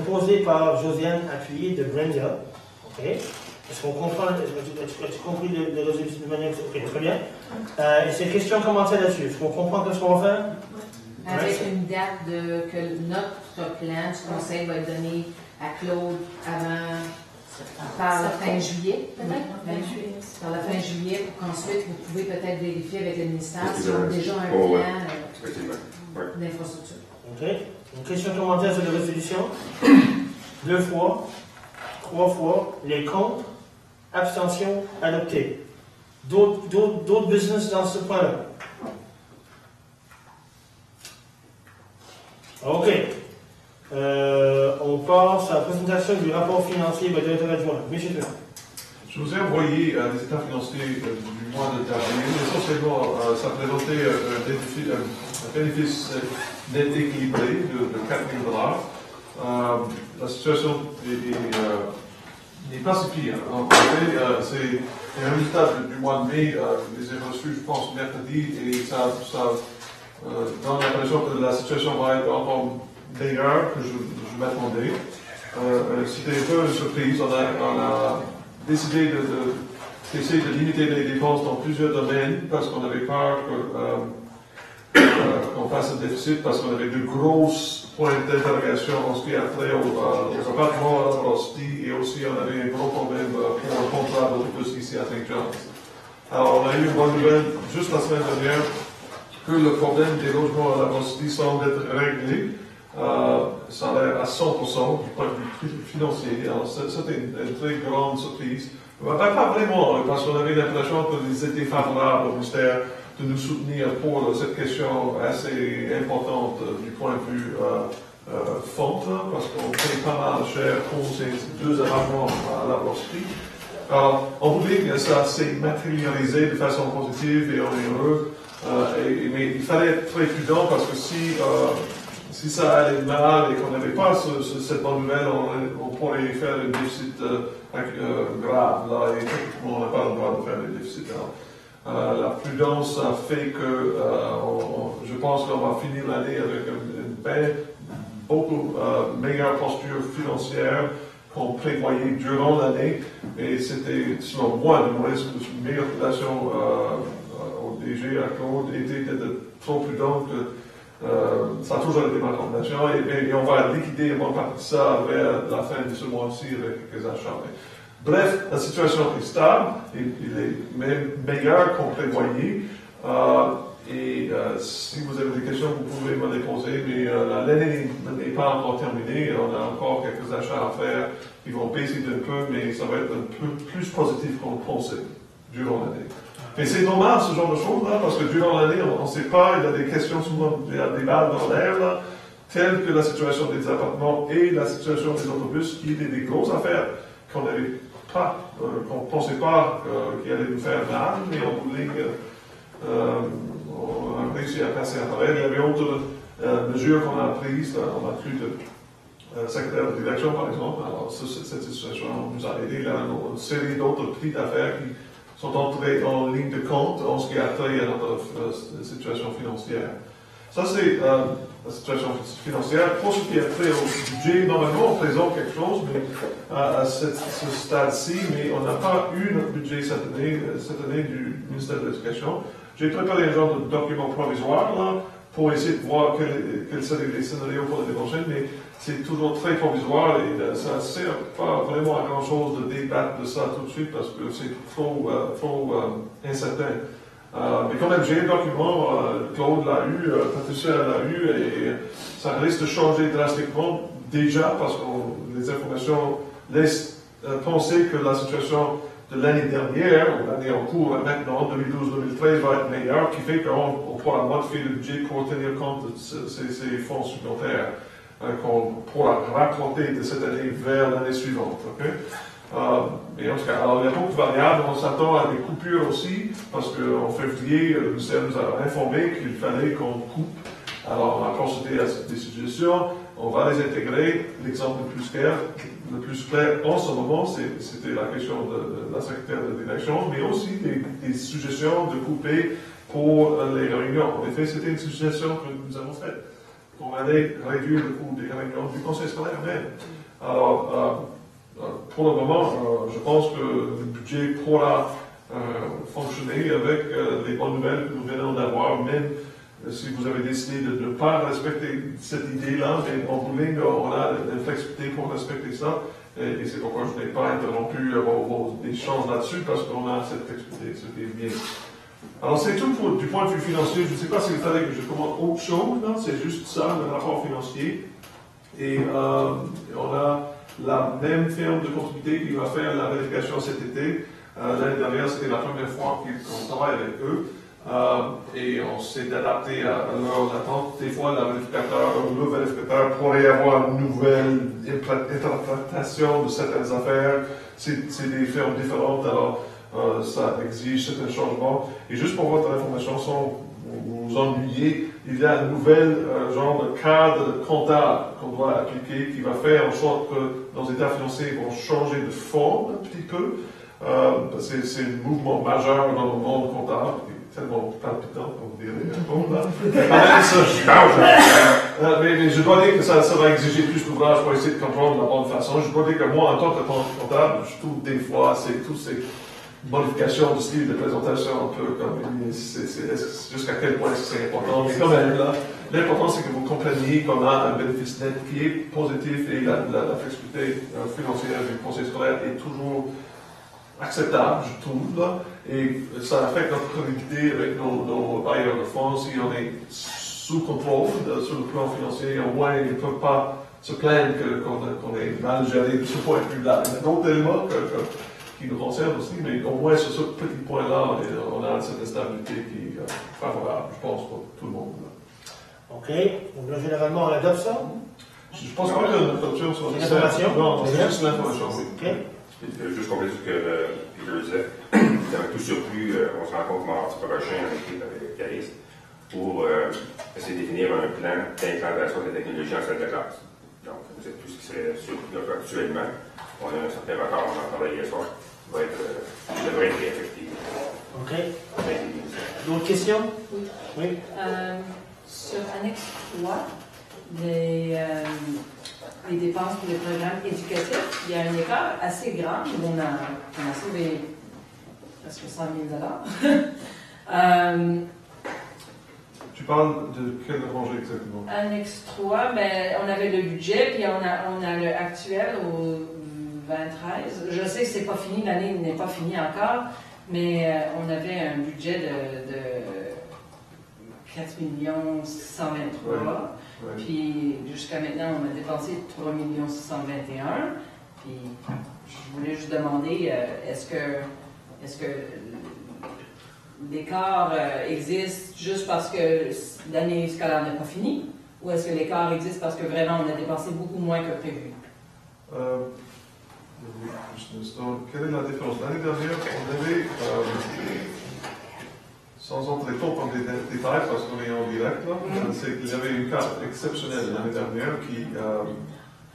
A: Proposé par Josiane, appuyé de Brenda. OK. Est-ce qu'on comprend? As-tu compris le résolution de manière? OK, très bien. Et c'est une question commentaire là-dessus. Est-ce qu'on comprend ce qu'on va faire?
H: Avec une date que notre plan du conseil va être donné à Claude par la fin juillet, peut-être? Par la fin juillet, pour qu'ensuite vous pouvez peut-être vérifier avec le ministère s'ils ont déjà un plan d'infrastructure.
A: OK. OK? Une question commentaire sur la résolution. 2 fois, 3 fois, les contre, abstention, adopté. D'autres business dans ce point-là? OK. On passe à la présentation du rapport financier du directeur adjoint. Monsieur Trump.
E: Je vous ai envoyé des états financiers du mois de dernier. Essentiellement, ça présentait un bénéfice net équilibré de 4 000 $. La situation n'est pas si pire. En fait, c'est un résultat du mois de mai. Je les ai reçus, je pense, mercredi, et ça donne l'impression que la situation va être encore meilleure que je m'attendais. C'était un peu une surprise. On a décidé d'essayer de limiter les dépenses dans plusieurs domaines parce qu'on avait peur qu'on fasse un déficit, parce qu'on avait de grosses points d'interrogation en ce qui a trait aux appartements à la Rosti, et aussi on avait un gros problème pour un contrat d'autobus ici à St. John's. Alors on a eu une bonne nouvelle juste la semaine dernière que le problème des logements à la Rosti semble être réglé. Ça a l'air à 100% du point de vue financier. Alors, c'était une très grande surprise. Pas vraiment, parce qu'on avait l'impression qu'ils étaient favorables au ministère de nous soutenir pour cette question assez importante du point de vue fonds, parce qu'on paye pas mal cher pour ces 2 appartements à la Rosti. Alors, on voulait que ça s'est matérialisé de façon positive et on est heureux. Mais il fallait être très prudent parce que si ça allait mal et qu'on n'avait pas cette bonne nouvelle, on pourrait faire un déficit grave. Là, et techniquement, on n'a pas le droit de faire des déficits. La prudence a fait que je pense qu'on va finir l'année avec une beaucoup meilleure posture financière qu'on prévoyait durant l'année. Et c'était, selon moi, une meilleure relation au DG, à Claude, était d'être trop prudent que ça a toujours été ma recommandation et on va liquider une bonne partie de ça vers la fin de ce mois-ci avec quelques achats. Bref, la situation est stable, il est même meilleur qu'on prévoyait. Si vous avez des questions, vous pouvez me les poser, mais l'année n'est pas encore terminée. On a encore quelques achats à faire. Ils vont baisser un peu, mais ça va être un peu plus positif qu'on le pensait durant l'année. Mais c'est normal ce genre de choses, là, parce que durant l'année, on ne sait pas, il y a des questions, souvent, il y a des balles dans l'air, là, telles que la situation des appartements et la situation des autobus, qui étaient des grosses affaires qu'on n'avait pas, qu'on ne pensait pas qui allaient nous faire mal, mais on voulait, on a réussi à passer à travers. Il y avait d'autres mesures qu'on a prises, on a pris de secrétaire de direction, par exemple. Alors, cette situation nous a aidé. Il y a une série d'autres prix d'affaires qui sont entrés en ligne de compte en ce qui a trait à notre situation financière. Ça, c'est la situation financière. Pour ce qui a trait au budget, normalement, on présente quelque chose, mais à ce stade-ci, mais on n'a pas eu notre budget cette année du ministère de l'Éducation. J'ai préparé un genre de document provisoire là, pour essayer de voir quels seraient les scénarios pour l'année prochaine, mais c'est toujours très provisoire et ça ne sert pas vraiment à grand-chose de débattre de ça tout de suite parce que c'est trop incertain. Mais quand même, j'ai un document, Claude l'a eu, Patricia l'a eu, et ça risque de changer drastiquement déjà parce que les informations laissent penser que la situation de l'année dernière, ou l'année en cours maintenant, 2012-2013, va être meilleure, qui fait qu'on pourra modifier le budget pour tenir compte de ces fonds supplémentaires qu'on pourra raconter de cette année vers l'année suivante. Okay? Mais en tout cas, alors, il y a beaucoup de variables. On s'attend à des coupures aussi, parce qu'en février, le ministère nous a informé qu'il fallait qu'on coupe. Alors, on a procédé à des suggestions. On va les intégrer. L'exemple le plus clair en ce moment, c'était la question de la secrétaire de direction, mais aussi des suggestions de couper pour les réunions. En effet, c'était une suggestion que nous avons faite. On allait réduire le coût des réunions du conseil scolaire même. Alors, pour le moment, je pense que le budget pourra fonctionner avec les bonnes nouvelles que nous venons d'avoir, même si vous avez décidé de ne pas respecter cette idée-là, mais en bout on a la flexibilité pour respecter ça, et c'est pourquoi je n'ai pas interrompu vos échanges là-dessus, parce qu'on a cette flexibilité, ce qui est bien. Alors, c'est tout du point de vue financier. Je ne sais pas s'il fallait que je commande autre chose, non? C'est juste ça, le rapport financier. Et on a la même firme de comptabilité qui va faire la vérification cet été. L'année dernière, c'était la première fois qu'on travaille avec eux. Et on s'est adapté à leurs attentes. Des fois, le vérificateur pourrait avoir une nouvelle interprétation de certaines affaires. C'est des firmes différentes, alors ça exige certains changements. Et juste pour votre information, sans vous ennuyer, il y a un nouvel genre de cadre comptable qu'on doit appliquer qui va faire en sorte que nos états financiers vont changer de forme un petit peu. Parce que c'est un mouvement majeur dans le monde comptable. Tellement palpitant, comme vous direz. Mais je dois dire que ça va exiger plus d'ouvrage pour essayer de comprendre de la bonne façon. Je dois dire que moi, en tant que comptable, je trouve des fois, c'est toutes ces modifications de style de présentation un peu comme jusqu'à quel point c'est important. Mais quand même, là, l'important c'est que vous compreniez comment un bénéfice net qui est positif et la flexibilité financière du conseil scolaire est toujours acceptable, je trouve, là, et ça affecte notre crédibilité avec nos bailleurs de fonds. Si on est sous contrôle sur le plan financier, au moins ils ne peuvent pas se plaindre qu'on est mal géré de ce point de vue-là. Il y a d'autres éléments qui nous concernent aussi, mais au moins sur ce petit point-là, on a une certaine stabilité qui est favorable, je pense, pour tout le monde. Là.
A: OK. Donc là, généralement, on adopte ça?
E: Je pense pas qu'il y a une adoption sur le
A: l'information?
E: Non, c'est juste l'information.
A: OK.
B: Juste compléter ce que Peter disait, avec tout surplus, on se rencontre mardi prochain en équipe avec Caris pour essayer de définir un plan d'implantation de la technologie en salle de classe. Donc, c'est tout ce qui serait surplus actuellement. On a un certain retard, on en parlait hier soir, qui devrait être effectif.
A: OK. D'autres questions? Oui.
D: Sur Annexe 3, les dépenses pour les programmes éducatifs, il y a un écart assez grand. On a sauvé presque 100 000
E: Tu parles de quel rangée exactement?
D: Annexe 3, ben, on avait le budget, puis on a le actuel au 2013. Je sais que c'est pas fini, l'année n'est pas finie encore, mais on avait un budget de 4 123 000. Ouais. Puis jusqu'à maintenant, on a dépensé 3 621 000. Puis je voulais juste demander, est-ce que l'écart existe juste parce que l'année scolaire n'est pas finie, ou est-ce que l'écart existe parce que vraiment on a dépensé beaucoup moins que prévu?
E: Quelle est la différence? L'année dernière, on avait, sans entrer trop dans les détails parce qu'on est en direct, c'est qu'il y avait une carte exceptionnelle l'année dernière qui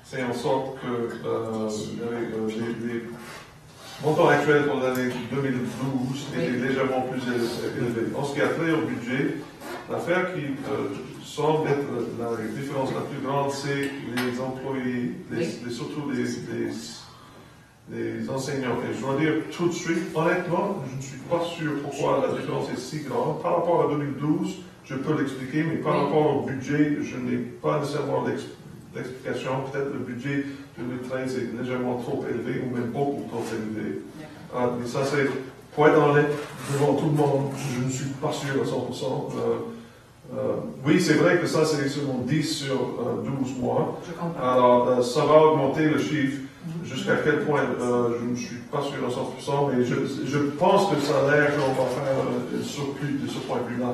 E: fait en sorte que les montants actuels pour l'année 2012 étaient légèrement plus élevés. En ce qui a trait au budget, l'affaire qui semble être la différence la plus grande, c'est les employés, surtout les enseignants. Et je dois dire tout de suite, honnêtement, je ne suis pas sûr pourquoi la différence est si grande. Par rapport à 2012, je peux l'expliquer, mais par rapport au budget, je n'ai pas nécessairement l'explication. Peut-être le budget 2013 est légèrement trop élevé, ou même beaucoup trop élevé. Mais ça, c'est, pour être honnête, devant tout le monde, je ne suis pas sûr à 100%. Oui, c'est vrai que ça, c'est seulement 10 sur 12 mois. Alors, ça va augmenter le chiffre. Jusqu'à quel point, je ne suis pas sûr à 100%, mais je pense que ça a l'air qu'on va faire un surplus de ce point de vue-là.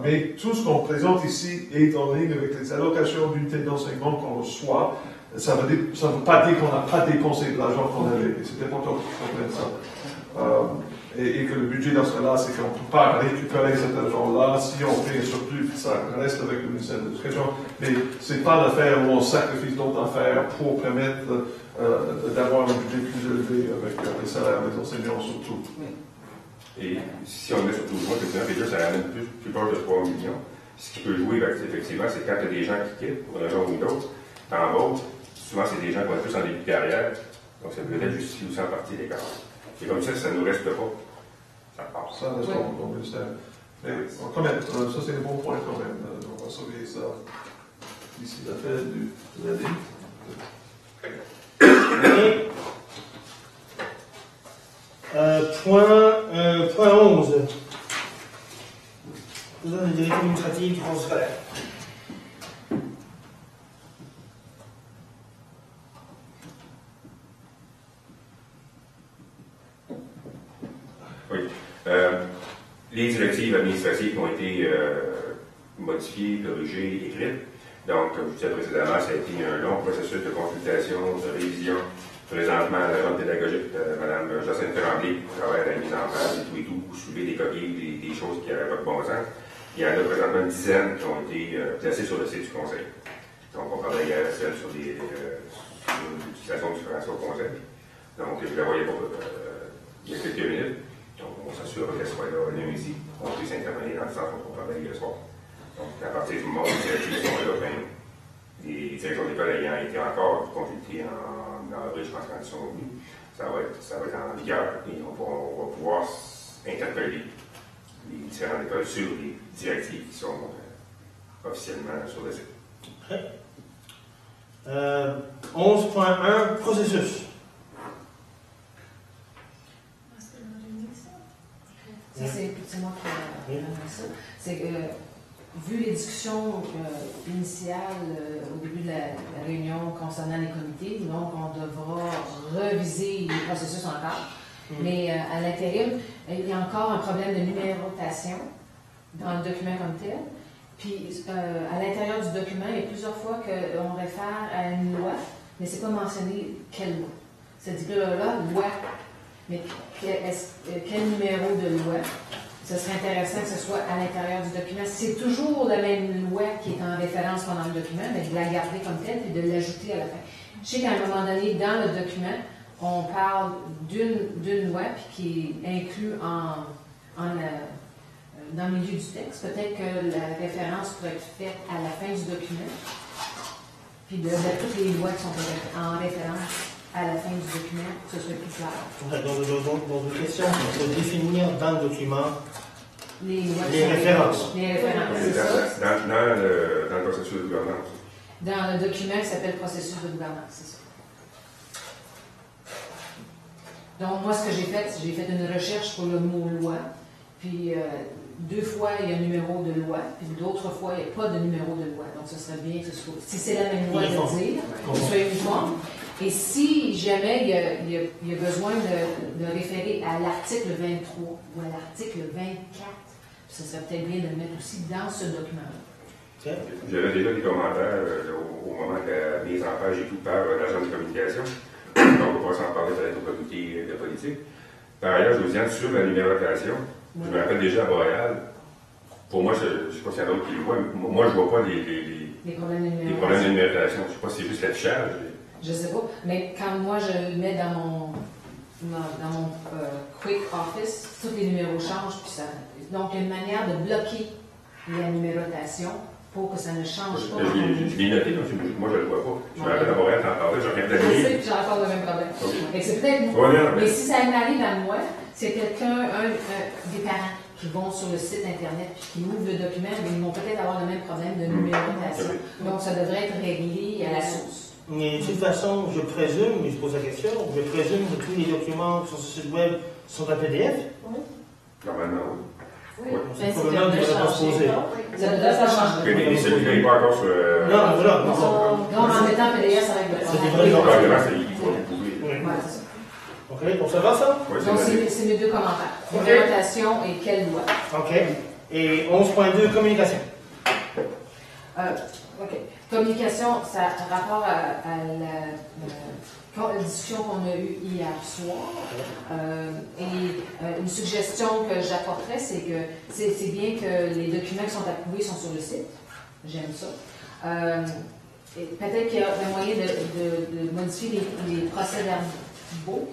E: Mais tout ce qu'on présente ici est en ligne avec les allocations d'unités d'enseignement qu'on reçoit. Ça ne veut pas dire qu'on n'a pas dépensé de l'argent qu'on avait. Et c'est important qu'on comprenne ça. Et que le budget dans ce cas-là, c'est qu'on ne peut pas récupérer cet argent-là. Si on fait un surplus, ça reste avec le ministère de l'Éducation. Mais ce n'est pas l'affaire où on sacrifie d'autres affaires pour permettre d'avoir un budget plus élevé avec les salaires des enseignants surtout.
B: Et si on est sur 12 mois, effectivement, ça ramène plus proche de 3 millions. Ce qui peut jouer, effectivement, c'est quand il y a des gens qui quittent pour une raison ou une autre, t'embauches, souvent c'est des gens qui vont être plus en début de carrière, donc ça peut être justifié aussi en partie l'écart. Et comme ça ne nous reste pas, ça passe.
E: Ça reste au ministère. Mais quand même, ça c'est un bon point quand même. On va surveiller ça d'ici la fin de l'année.
A: Point 11. durée administrative du cours scolaire.
B: Oui. Les directives administratives ont été modifiées, corrigées, écrites. Donc, comme je disais précédemment, ça a été un long processus de consultation, de révision. Présentement, l'agente pédagogique, Mme Jocelyne Tremblay, travaille à la mise en place et tout, soulever des coquilles, des choses qui n'avaient pas de bon sens. Il y en a présentement une dizaine qui ont été placées sur le site du Conseil. Donc, on parlait hier sur l'utilisation du français au Conseil. Donc, je la voyais pas il y a quelques minutes. Donc, on s'assure qu'elle soit là ici. On puisse intervenir dans le sens où on parlait hier soir. Donc, à partir du moment où les directives sont là, ben, les directions d'école ayant été encore consultées en avril, je pense qu'en sont venus, ça va être en vigueur et on va pouvoir interpeller les différentes écoles sur les directives qui sont officiellement sur le site.
A: Okay. 11.1 processus.
H: Ça, c'est moi qui ai ça. C'est que, vu les discussions initiales au début de la réunion concernant les comités, donc on devra reviser les processus encore. Mais à l'intérieur, il y a encore un problème de numérotation dans le document comme tel. Puis à l'intérieur du document, il y a plusieurs fois qu'on réfère à une loi, mais ce n'est pas mentionné quelle loi. C'est dit là, loi. Mais quel numéro de loi? Ce serait intéressant que ce soit à l'intérieur du document. C'est toujours la même loi qui est en référence pendant le document, mais de la garder comme telle et de l'ajouter à la fin. Je sais qu'à un moment donné, dans le document, on parle d'une loi qui est inclue dans le milieu du texte. Peut-être que la référence pourrait être faite à la fin du document, puis de toutes les lois qui sont en référence à la fin du document, que ce soit plus clair.
A: Donc, une question, c'est de définir dans le document
H: les
A: références.
H: Les références, c'est ça.
B: Dans le processus de gouvernance.
H: Dans le document qui s'appelle processus de gouvernance, c'est ça. Donc, moi, ce que j'ai fait une recherche pour le mot loi, puis 2 fois, il y a un numéro de loi, puis d'autres fois, il n'y a pas de numéro de loi. Donc, ce serait bien que ce soit, si c'est la même loi, de dire, que ce soit uniforme. Et si jamais il y a besoin de référer à l'article 23 ou à l'article 24, ce serait peut-être bien de le mettre aussi dans ce document-là.
A: Okay.
B: J'avais déjà des commentaires au moment de la mise en page et tout par l'agence de communication. Donc, on va pas s'en parler peut-être au comité de politique. Par ailleurs, Josiane, sur la numérotation, je me rappelle déjà à Montréal, pour moi, je ne sais pas s'il y en a d'autres qui le voient, mais moi, je ne vois pas les problèmes de numérotation. Je ne sais pas si c'est juste l'affichage.
H: Je ne sais pas, mais quand moi je le mets dans mon Quick Office, tous les numéros changent. Puis ça, donc, il y a une manière de bloquer la numérotation pour que ça ne change pas.
B: Je l'ai noté, moi je ne le vois pas. Je me rappelle à Montréal, t'en parlais, je regarde la
H: Je sais que j'ai encore le même problème. Okay. C'est peut-être moi. Mais si ça m'arrive à moi, c'est quelqu'un, des parents qui vont sur le site Internet puis qui ouvrent le document, mais ils vont peut-être avoir le même problème de numérotation. Donc, ça devrait être réglé à la source.
A: Mais de toute façon, je présume, mais je pose la question, je présume que tous les documents sur ce site web sont en PDF?
C: Oui.
B: Normalement,
C: oui.
A: C'est probablement que je ne pas se poser.
H: Ça ne doit pas changer.
B: Mais celui-là n'est pas encore sur.
A: Non, voilà.
H: Donc, en mettant PDF, ça règle le
A: C'est des
H: problème.
A: vrais
B: Probablement, il faut le prouver.
H: Ouais, c'est ça.
A: OK, pour savoir ça?
B: Oui,
H: Donc, c'est mes 2 commentaires.
A: Okay.
H: Numérotation et quelle loi?
A: OK. Et 11.2, communication.
H: OK. Communication, ça a rapport à la discussion qu'on a eue hier soir. Et une suggestion que j'apporterais, c'est que c'est bien que les documents qui sont approuvés sont sur le site. J'aime ça. Peut-être qu'il y a un moyen de modifier les procès-verbaux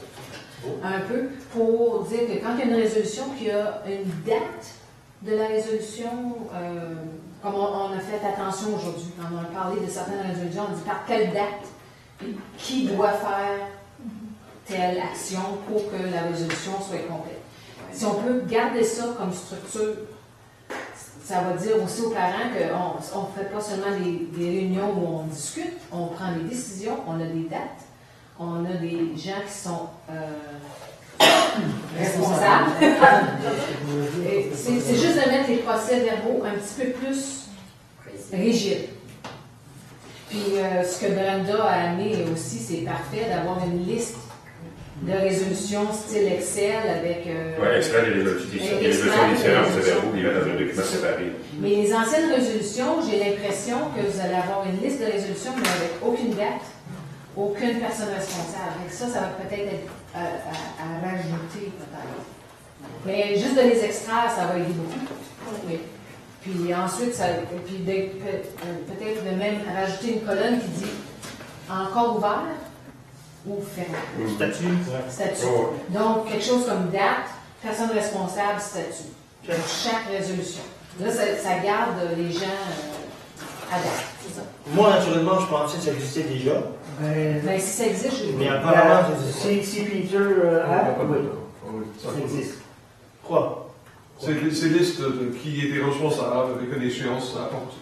H: un peu pour dire que quand il y a une résolution, qu'il y a une date de la résolution, comme on a fait attention aujourd'hui, quand on a parlé de certaines résolutions, on dit par quelle date, qui doit faire telle action pour que la résolution soit complète. Si on peut garder ça comme structure, ça va dire aussi aux parents qu'on ne fait pas seulement des réunions où on discute, on prend des décisions, on a des dates, on a des gens qui sont responsable. C'est juste de mettre les procès-verbaux un petit peu plus rigides. Puis ce que Brenda a amené aussi, c'est parfait d'avoir une liste de résolutions style Excel avec...
B: oui, extraire les résolutions différentes, procès-verbaux, les mettre dans un document séparé.
H: Mais les anciennes résolutions, j'ai l'impression que vous allez avoir une liste de résolutions, mais avec aucune date, aucune personne responsable. Donc ça va peut-être être à rajouter, peut-être. Mais juste de les extraire, ça va aider beaucoup. Oui. Puis ensuite, peut-être de même rajouter une colonne qui dit encore ouvert ou fermé.
A: Statut.
H: Statut. Donc, quelque chose comme date, personne responsable, statut. Pour chaque résolution. Là, ça garde les gens à date. C'est ça.
A: Moi, naturellement, je pensais que ça existait déjà.
H: Mais si ça existe, je
A: mais apparemment,
F: si Peter a, oui, ça existe.
A: Quoi?
E: C'est liste de qui était responsable avec une échéance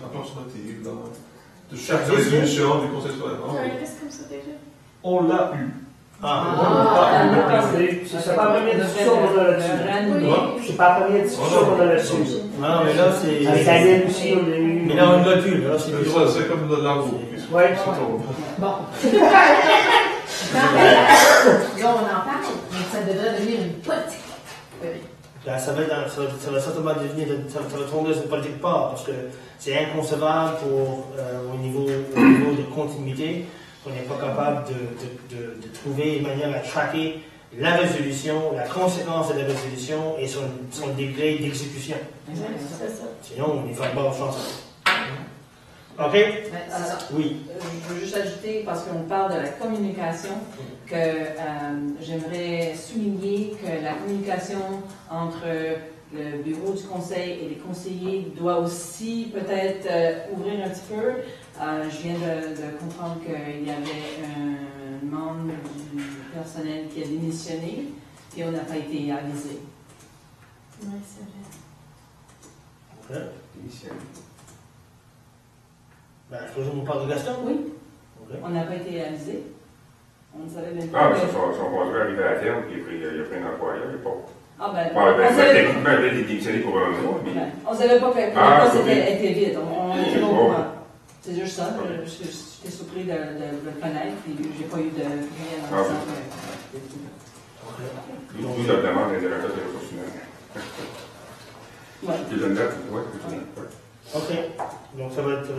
E: approximative de chaque résolution du Conseil scolaire.
C: une liste comme ça déjà?
E: On l'a eu.
F: C'est pas la première discussion qu'on a là-dessus. C'est pas la première discussion qu'on a là-dessus.
A: Non, mais là, c'est.
F: Avec Adèle aussi, on l'a eu.
A: Mais là, on l'a plus. Là,
E: c'est comme de l'amour.
F: Oui,
H: bon. Là, on en parle, mais ça devrait devenir une politique.
A: Là, ça va certainement devenir, ça va tomber sur une politique part, parce que c'est inconcevable au niveau de continuité, qu'on n'est pas capable de trouver une manière à tracker la résolution, la conséquence de la résolution et son degré d'exécution. Sinon, on est fait bas chance. OK? Oui.
D: Je veux juste ajouter, parce qu'on parle de la communication, que j'aimerais souligner que la communication entre le bureau du conseil et les conseillers doit aussi peut-être ouvrir un petit peu. Je viens de comprendre qu'il y avait un membre du personnel qui a démissionné et on n'a pas été avisé.
C: Oui, c'est vrai.
A: OK.
B: Démissionné.
A: Ben, je présume qu'on parle de Gaston?
D: Oui.
A: Okay.
D: On n'a pas été avisé. On ne savait même pas.
B: Ah, mais son contrat est arrivé à terme, puis il a pris un employeur, il n'est pas.
D: Ah, ben.
B: Techniquement, il a démissionné pour un mois.
D: On ne savait pas que le poste était vide. On était au courant. C'est juste ça. J'étais surpris de le connaître, puis j'ai pas eu de réalisation.
B: D'où la demande des directeurs de ressources humaines.
D: Oui.
B: Tu donnes date, oui.
A: OK. Donc, ça va être.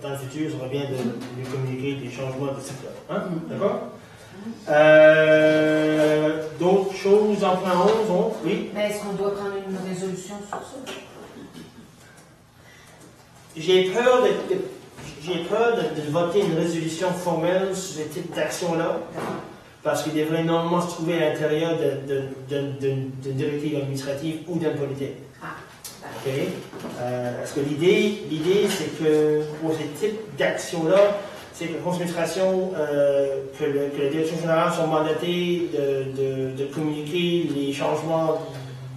A: Dans le futur, ça sera bien de lui communiquer des changements de ce type-là. Hein? D'accord? D'autres choses en point 11, oui?
H: Mais est-ce qu'on doit prendre une résolution sur ça?
A: J'ai peur de voter une résolution formelle sur ce type d'action-là, parce qu'il devrait normalement se trouver à l'intérieur d'une directive administrative ou d'une politique. OK? Parce que l'idée, c'est que pour ce type d'action-là, c'est que la concentration, que la direction générale sont mandatées de communiquer les changements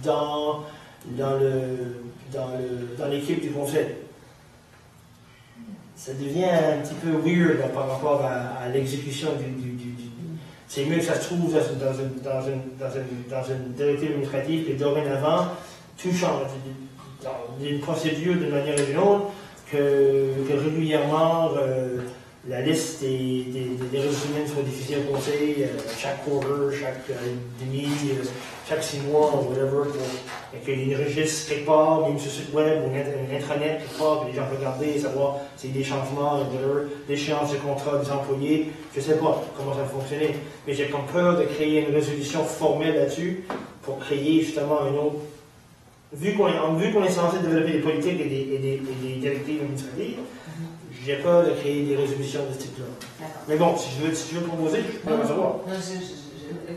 A: dans l'équipe du conseil. Ça devient un petit peu weird là, par rapport à l'exécution du. C'est mieux que ça se trouve dans une directive administrative que dorénavant, tout change. Dans une procédure de manière ou d'une autre, que régulièrement la liste des ressources humaines soit diffusée au conseil chaque quarter, chaque demi, chaque 6 mois, ou whatever, et qu'il y ait une registre quelque part, même sur le site web ou une intranet quelque part, que les gens peuvent regarder et savoir s'il y a des changements, whatever, l'échéance de contrat des employés. Je ne sais pas comment ça va fonctionner, mais j'ai comme peur de créer une résolution formelle là-dessus pour créer justement un autre. Vu qu'on est censé développer des politiques et des directives administratives, j'ai peur de créer des résolutions de ce type-là. Mais bon, si je veux proposer, je peux pas savoir.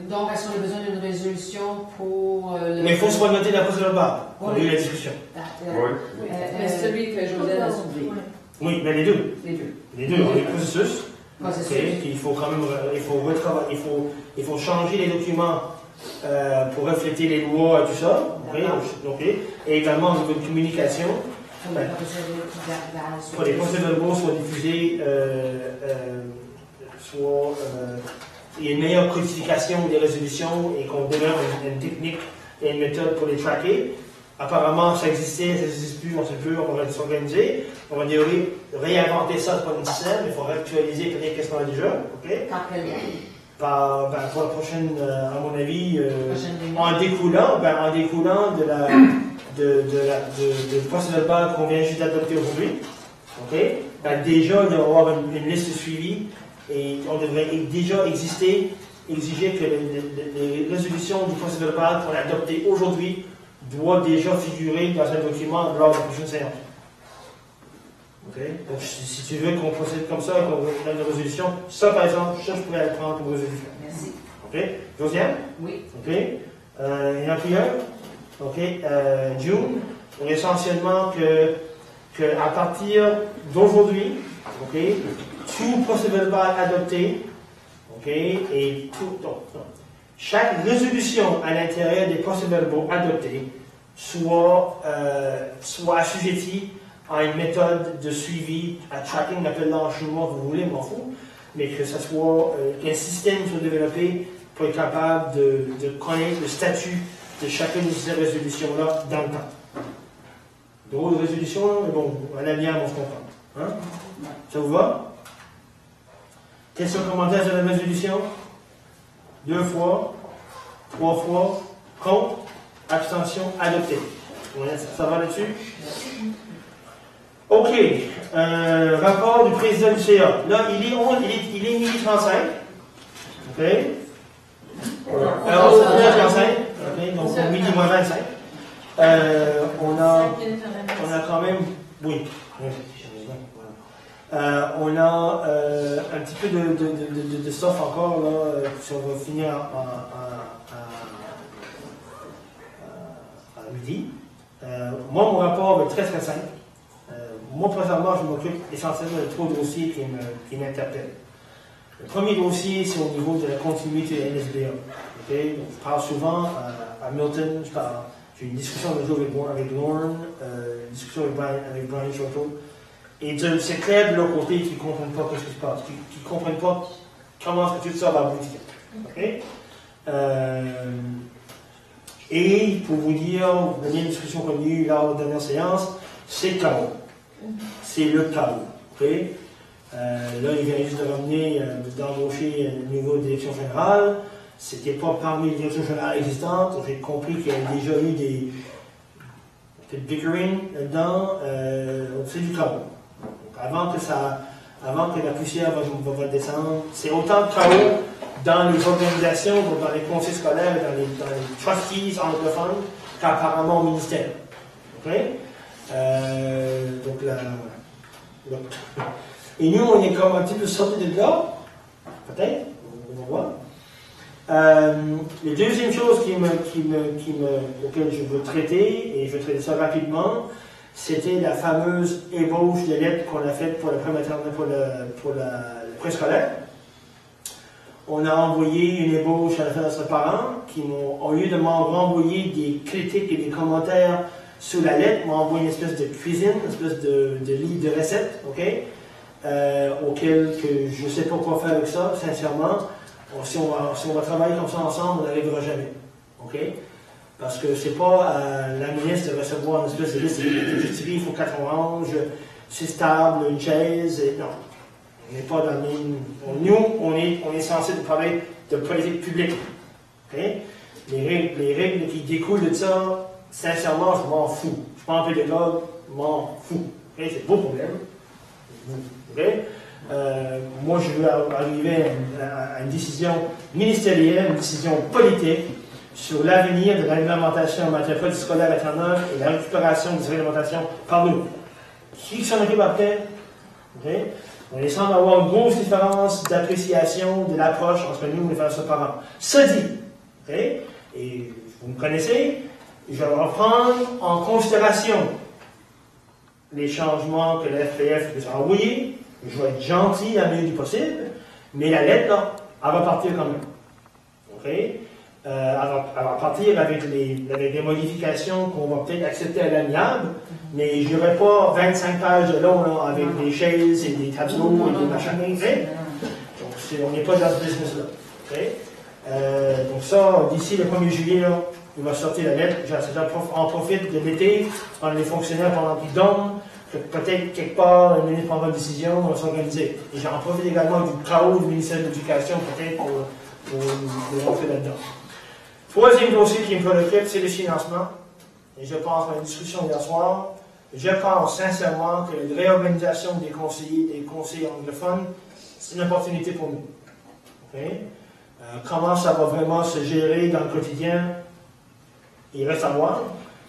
H: Donc, est-ce qu'on a besoin d'une résolution pour...
A: Mais il faut soit noter la procédure de base pour la discussion.
B: Oui.
D: Mais celui que José a soulevé.
A: Oui, mais les deux. Les deux, on est processus. Il faut quand même il faut changer les documents pour refléter les lois et tout ça. Okay. Et également au niveau de communication. Pour les procès-verbaux soient diffusés, il y a une meilleure codification des résolutions et qu'on développe une technique et une méthode pour les tracker. Apparemment, ça existait, ça n'existe plus, on ne sait plus, on va s'organiser. On va réinventer ça, c'est pas nécessaire, mais il faut réactualiser peut-être qu'est-ce qu'on a déjà. Okay?
H: Par quel lien?
A: Pour la prochaine, à mon avis, en découlant du procès-verbal qu'on vient juste d'adopter aujourd'hui. Okay? Déjà, il doit y avoir une liste de suivi et on devrait déjà exiger que les résolutions du procès-verbal qu'on a adoptées aujourd'hui doivent déjà figurer dans un document lors de la prochaine séance. Okay? Donc, si tu veux qu'on procède comme ça, qu'on donne une résolution, ça par exemple, je pourrais le prendre comme résolution.
H: Merci.
A: OK? Josiane?
H: Oui.
A: OK? Il y en a plus un? OK? June? Donc, essentiellement que à partir d'aujourd'hui, OK? Tout procès-verbal adopté, OK? Et tout. Chaque résolution à l'intérieur des procès-verbaux adoptés soit assujettie à une méthode de suivi, à tracking, on appelle l'enchaînement, vous voulez, m'en fous, mais que ce soit un système soit développé pour être capable de connaître le statut de chacune de ces résolutions-là dans le temps. Drôle de résolution, mais bon, à l'amiable, on se comprend. Hein? Ça vous va? Question, commentaire sur la résolution? 2 fois, 3 fois, contre, abstention, adopté. Ça va là-dessus? OK. Rapport du président du CA. Là, il est midi 35. OK. Alors, 9h35. OK. Donc, midi moins 25. On a quand même. Oui. On a un petit peu de stuff encore, là, si on va finir à midi. Moi, mon rapport est très très simple. Moi, présentement, je m'occupe essentiellement de 3 dossiers qui m'interpellent. Le premier dossier, c'est au niveau de la continuité de la NSBA. Okay? Donc, je parle souvent à Milton, j'ai une discussion le jour avec Lauren, une discussion avec Brian Shorto. Et c'est clair de leur côté qu'ils ne comprennent pas ce qui se passe, qu'ils ne comprennent pas comment est-ce que tout ça va aboutir. Okay? Et pour vous dire, vous avez une discussion comme il y a eu lors de la dernière séance, c'est chaos. C'est le chaos. Okay? Là, il vient juste de revenir d'embaucher un nouveau direction générale. C'était pas parmi les directions générales existantes. J'ai compris qu'il y a déjà eu des bickering là-dedans. C'est du chaos. Donc, avant que la poussière va descendre, c'est autant de chaos dans les organisations, dans les conseils scolaires, dans les trustees anglophones, qu'apparemment au ministère. Okay? Donc là. Et nous, on est comme un petit peu sortis de là, peut-être, on va voir. La deuxième chose auquel je veux traiter, et je vais traiter ça rapidement, c'était la fameuse ébauche de lettres qu'on a faite pour le préscolaire. On a envoyé une ébauche à la Fédération des parents qui m'ont, au lieu de m'envoyer des critiques et des commentaires sur la lettre, m'ont envoyé une espèce de cuisine, une espèce de livre de recettes, OK? Auquel que je ne sais pas quoi faire avec ça, sincèrement. Si on va travailler comme ça ensemble, on n'arrivera jamais. OK? Parce que c'est pas à la ministre de recevoir une espèce de liste de justifier, il faut 4 oranges, 6 tables, une chaise, et non. On n'est pas dans le même. Nous, on est censé parler de politique publique. Okay? Les règles qui découlent de ça, sincèrement, je m'en fous. Je suis pas un pédagogue, je m'en fous. Okay? C'est vos problèmes. Okay? Moi, je veux arriver à une décision ministérielle, une décision politique sur l'avenir de la réglementation en matière politique scolaire éternelle et la récupération des réglementations par nous. Qui s'en occupe après? Okay? On semble avoir une grosse différence d'appréciation de l'approche entre nous et les Fédérations parents. Ça dit, okay? Et vous me connaissez, je vais reprendre en considération les changements que la FPF nous a envoyés. Je vais être gentil à mesure du possible, mais la lettre, là, elle va partir quand même. Okay? Elle va partir avec des modifications qu'on va peut-être accepter à l'amiable, mais je n'aurai pas 25 pages de long là, avec des chaises et des tableaux et des machins. Donc, on n'est pas dans ce business-là. Okay? Donc ça, d'ici le 1er juillet, là, il va sortir la lettre. J'en profite de l'été, pendant les fonctionnaires, pendant qu'ils dorment, que peut-être quelque part, le ministre prendra une décision, on va s'organiser. Et j'en profite également du chaos du ministère de l'Éducation, peut-être, pour rentrer là-dedans. Troisième dossier qui me préoccupe, c'est le financement. Et je pense à une discussion hier soir. Je pense sincèrement que la réorganisation des conseillers anglophones, c'est une opportunité pour nous. Okay? Comment ça va vraiment se gérer dans le quotidien, il reste à voir,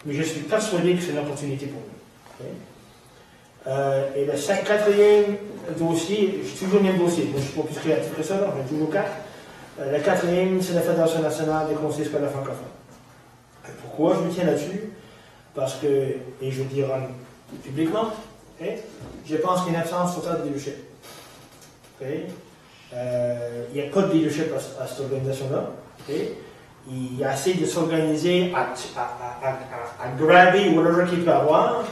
A: mais je suis persuadé que c'est une opportunité pour nous. Okay? Et le quatrième dossier, j'ai toujours le même dossier, moi je ne suis pas plus créatif que ça, j'en ai toujours 4. Le quatrième, c'est la Fédération nationale des conseillers scolaires francophones. Pourquoi je me tiens là-dessus? Parce que, et je le dirai publiquement, okay, je pense qu'il y a une absence totale de leadership. Okay? Il n'y a pas de leadership à cette organisation-là. Okay? Il essaie de s'organiser à grabber whatever qu'il peut avoir,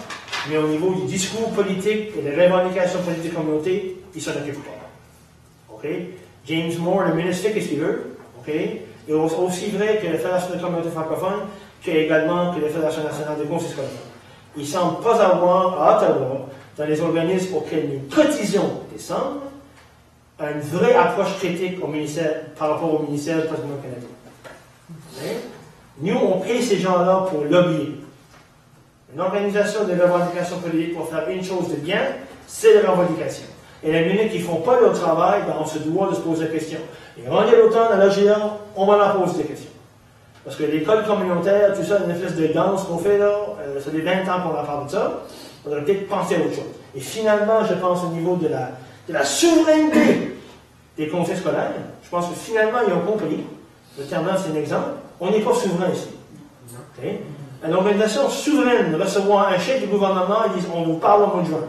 A: mais au niveau du discours politique et des revendications politiques de la communauté, il s'en occupe pas. Okay? James Moore, le ministre, fait ce qu'il veut. Okay? Et aussi vrai que la Fédération de communauté francophone, qu'également que la Fédération nationale des conseillers scolaires. Il ne semble pas avoir à Ottawa, dans les organismes auxquels nous cotisions décembre, une vraie approche critique au ministère, par rapport au ministère du patrimoine canadien. Okay? Nous, on paye ces gens-là pour lobbyer. Une organisation de revendication politique pour faire une chose de bien, c'est la revendication. Et la minute qu'ils ne font pas leur travail, ben on se doit de se poser des questions. Et rendez l'automne à l'AGA, on va leur poser des questions. Parce que l'école communautaire, tout ça, une espèce de danse qu'on fait là, ça fait 20 ans qu'on en parle de ça, on devrait peut-être penser à autre chose. Et finalement, je pense au niveau de la souveraineté des conseils scolaires, je pense que finalement, ils ont compris, le terme là, c'est un exemple, on n'est pas souverain ici. Okay? Une organisation souveraine recevoir un chèque du gouvernement, ils disent on vous parle au mois de juin.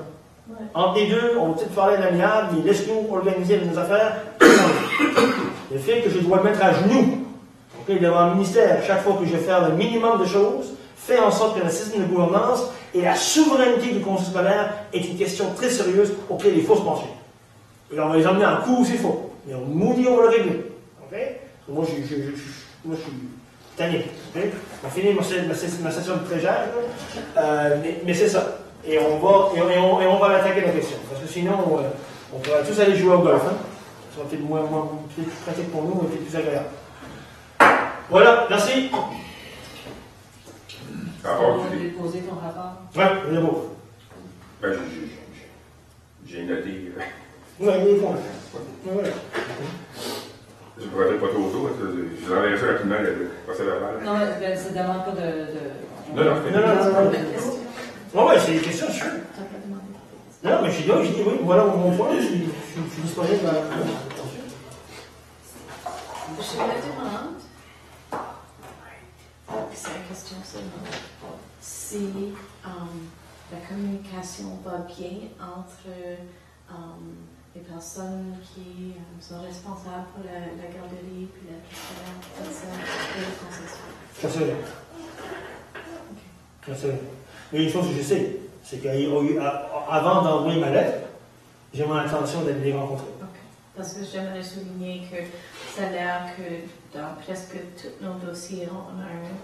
A: Ouais. Entre les deux, on va peut-être parler à l'amiable, mais laisse-nous organiser nos affaires. Le fait que je dois mettre à genoux devant le ministère, chaque fois que je vais faire le minimum de choses, fait en sorte que le système de gouvernance et la souveraineté du conseil scolaire est une question très sérieuse auquel il faut se pencher. Et on va les emmener en cours s'il faut. Mais on nous dit on va le régler. Okay? Moi, je suis tanné. Okay? On finit ma session de pré-jage, mais c'est ça. Et on va l'attaquer la question. Parce que sinon, on pourrait tous aller jouer au golf. Hein? Ça va peut-être plus pratique pour nous et peut-être plus agréable. Voilà, merci.
D: On va déposer ton rapport.
A: Oui, c'est beau.
B: Ben, j'ai noté.
A: Oui, il est bon.
B: Je pourrais peut-être pas trop tôt, je vous enverrai ça rapidement, le procès verbal.
D: Non, mais ça ne demande pas de.
A: Non. Oui, c'est des questions, je suis. Non, mais je dis oui, voilà mon point, je suis disponible à.
C: Je me demande. C'est la question seulement. Si la communication va bien entre les personnes qui sont responsables pour la garderie, puis la question, et le conseil.
A: Ça c'est vrai. Mais une chose que je sais, c'est qu'avant d'envoyer ma lettre, j'ai mon intention d'aller les rencontrer.
C: Okay. Parce que j'aimerais souligner que ça a l'air que dans presque tous nos dossiers, on a un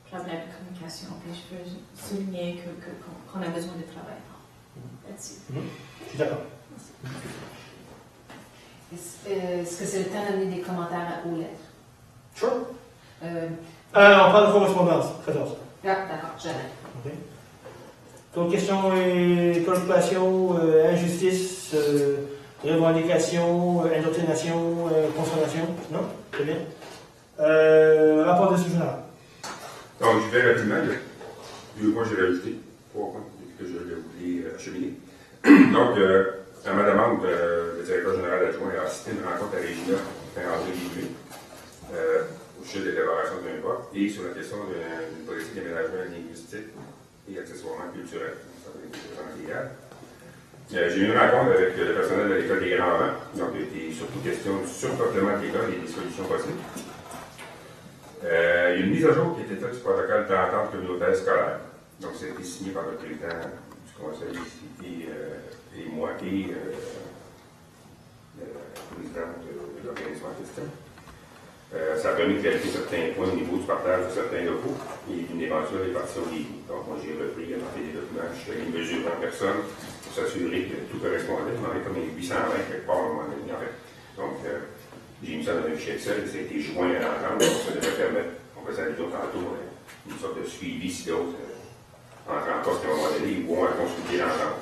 C: problème de communication. Puis je veux souligner qu'on a besoin de travail là-dessus.
A: Je suis d'accord.
H: Est-ce que c'est le temps d'amener des commentaires aux lettres?
A: Sure. On parle de correspondance. 14.
H: Ah, d'accord, j'arrête.
A: Okay. D'autres questions, préoccupations, injustice, revendication, indoctrination, consommation? Non? Très bien. Rapport de général.
B: Donc, je vais rapidement. Moi, j'ai rajouté 3 points que je voulais acheminer. Donc, à ma demande, le directeur général adjoint a assisté une rencontre à Régina fin avril au sujet de l'élaboration d'un vote et sur la question d'une politique d'aménagement linguistique et accessoirement culturel. J'ai eu une rencontre avec le personnel de l'école des Grands Rangs, donc il était surtout question du surpeuplement de l'école et des solutions possibles. Il y a une mise à jour qui a été faite du protocole d'entente communautaire scolaire. Donc, ça a été signé par le président du conseil ici et moi et le président de l'organisme en question. Ça a permis de vérifier certains points au niveau du partage de certains locaux et d'une éventuelle répartition des coûts. Donc, moi, j'ai repris des documents, je suis allé mesurer en personne pour s'assurer que tout correspondait. Il m'en avait comme 820 quelque part à un moment donné, en fait. Donc, j'ai mis ça dans un fichier Excel et ça a été joint à l'ensemble. Donc, ça devrait permettre, on peut s'arrêter tantôt, une sorte de suivi si d'autres entrent en poste à un moment donné ou vont consulter l'ensemble.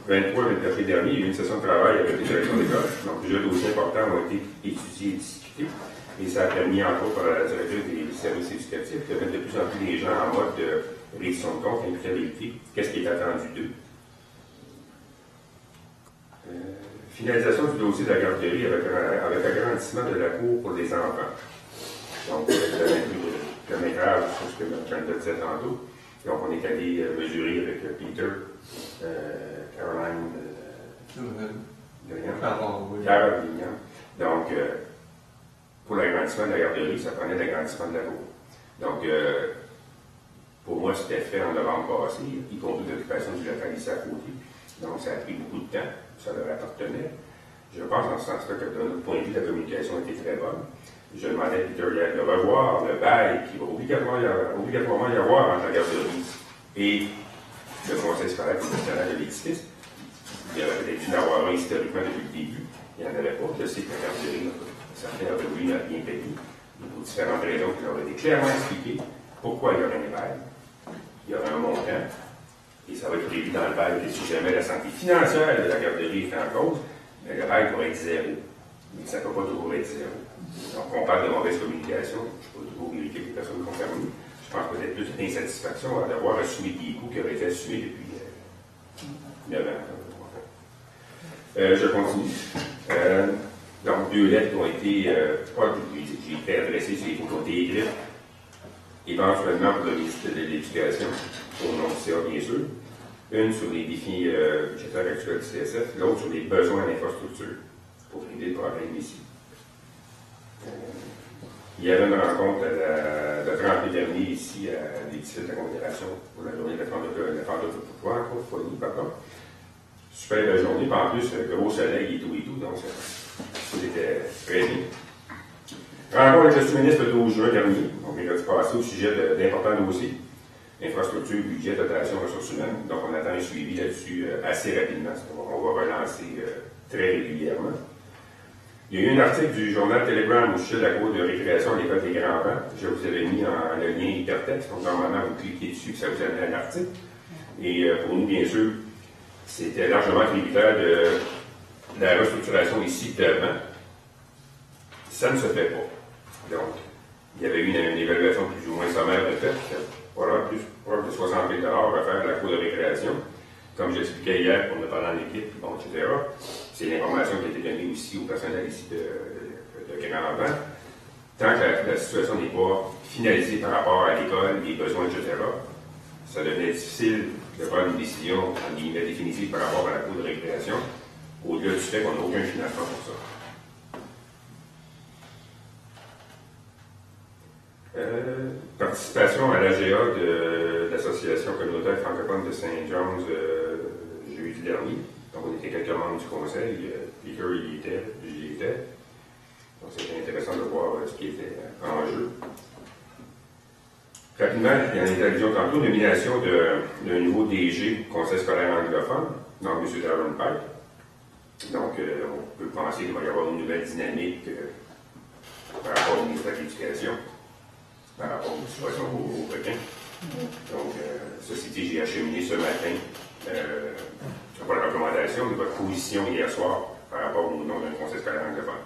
B: 23-24 dernier, il y a eu une session de travail avec les directions d'école. Donc, plusieurs dossiers importants ont été étudiés et discutés. Et ça a permis, entre autres, par la directrice des services éducatifs, de mettre de plus en plus les gens en mode de révision de compte, imputabilité, qu'est-ce qui est attendu d'eux. Finalisation du dossier de la garderie avec agrandissement de la cour pour les enfants. Donc, ça inclut le métrage sur ce que Mme disait tantôt. Donc, on est allé mesurer avec Peter, Caroline Carole Vignan. Donc, pour l'agrandissement de la garderie, ça prenait l'agrandissement de la cour. Donc, pour moi, c'était fait en novembre passé, y compris l'occupation du local ici à côté. Donc, ça a pris beaucoup de temps, ça leur appartenait. Je pense en ce sens-là que de notre point de vue, la communication était très bonne. Je demandais à Peter de revoir le bail qui va obligatoirement y avoir entre la garderie et le conseil scolaire et le gestionnaire de l'édifice. Il y aurait peut-être dû en avoir un historiquement depuis le début. Il n'y en avait pas. Je sais que la garderie, certains revenus n'a rien payé. Pour différentes raisons qui leur ont été clairement expliquées pourquoi il y aurait un bail. Il y aurait un montant. Et ça va être prévu dans le bail que si jamais la santé financière de la garderie est en cause, le bail pourrait être zéro. Mais ça ne peut pas toujours être zéro. Donc, on parle de mauvaise communication. Je ne peux pas toujours vérifier que les personnes concernées. Je pense peut-être plus d'insatisfaction à devoir assumer des coûts qui auraient été assumés depuis 9 ans. Je continue. Donc, 2 lettres qui ont été, j'ai été adressées sur les coûts qui ont été écrites, éventuellement pour le ministre de l'Éducation, au nom du CA, bien sûr. Une sur les défis budgétaires actuels du CSF, l'autre sur les besoins d'infrastructure, pour régler le problème ici. Il y avait une rencontre le 30 mai dernier ici à l'édifice de la Confédération pour la journée de la femme de pouvoir, pardon. Super belle journée, puis en plus, gros soleil et tout, donc c'était très bien. Rencontre avec le sous-ministre le 12 juin dernier, donc il a passé au sujet d'importants dossiers, infrastructure, budget, dotation, ressources humaines, donc on attend un suivi là-dessus assez rapidement, on va relancer très régulièrement. Il y a eu un article du journal Telegram au sujet de la cour de récréation à l'école des grands-parents. Je vous avais mis en le lien hypertexte, donc normalement vous cliquez dessus, ça vous amène à l'article. Et pour nous, bien sûr, c'était largement tributaire de la restructuration ici demain. Ça ne se fait pas. Donc, il y avait eu une évaluation plus ou moins sommaire de fait, voilà, plus proche de 60 000 à faire de la cour de récréation. Comme j'expliquais hier, on a parlé en équipe, bon, etc. C'est l'information qui a été donnée aussi au personnel ici de Grand-Vent. Tant que la situation n'est pas finalisée par rapport à l'école, les besoins, etc., ça devenait difficile de prendre une décision en guillemets définitive par rapport à la cour de récréation, au-delà du fait qu'on n'a aucun financement pour ça. Participation à l'AGA de l'Association communautaire francophone de Saint-John's jeudi dernier. Donc, on était quelques membres du conseil. Peter y était, j'y étais. Donc, c'était intéressant de voir ce qui était en jeu. Rapidement, il y en a une allusion tantôt, nomination d'un nouveau DG conseil scolaire anglophone, donc M. Darren Pike. Donc, on peut penser qu'il va y avoir une nouvelle dynamique par rapport au ministère de l'Éducation, par rapport aux situations au requin. Donc, ceci dit, j'ai acheminé ce matin pour la recommandation de votre position hier soir par rapport au nom d'un conseil scolaire anglophone.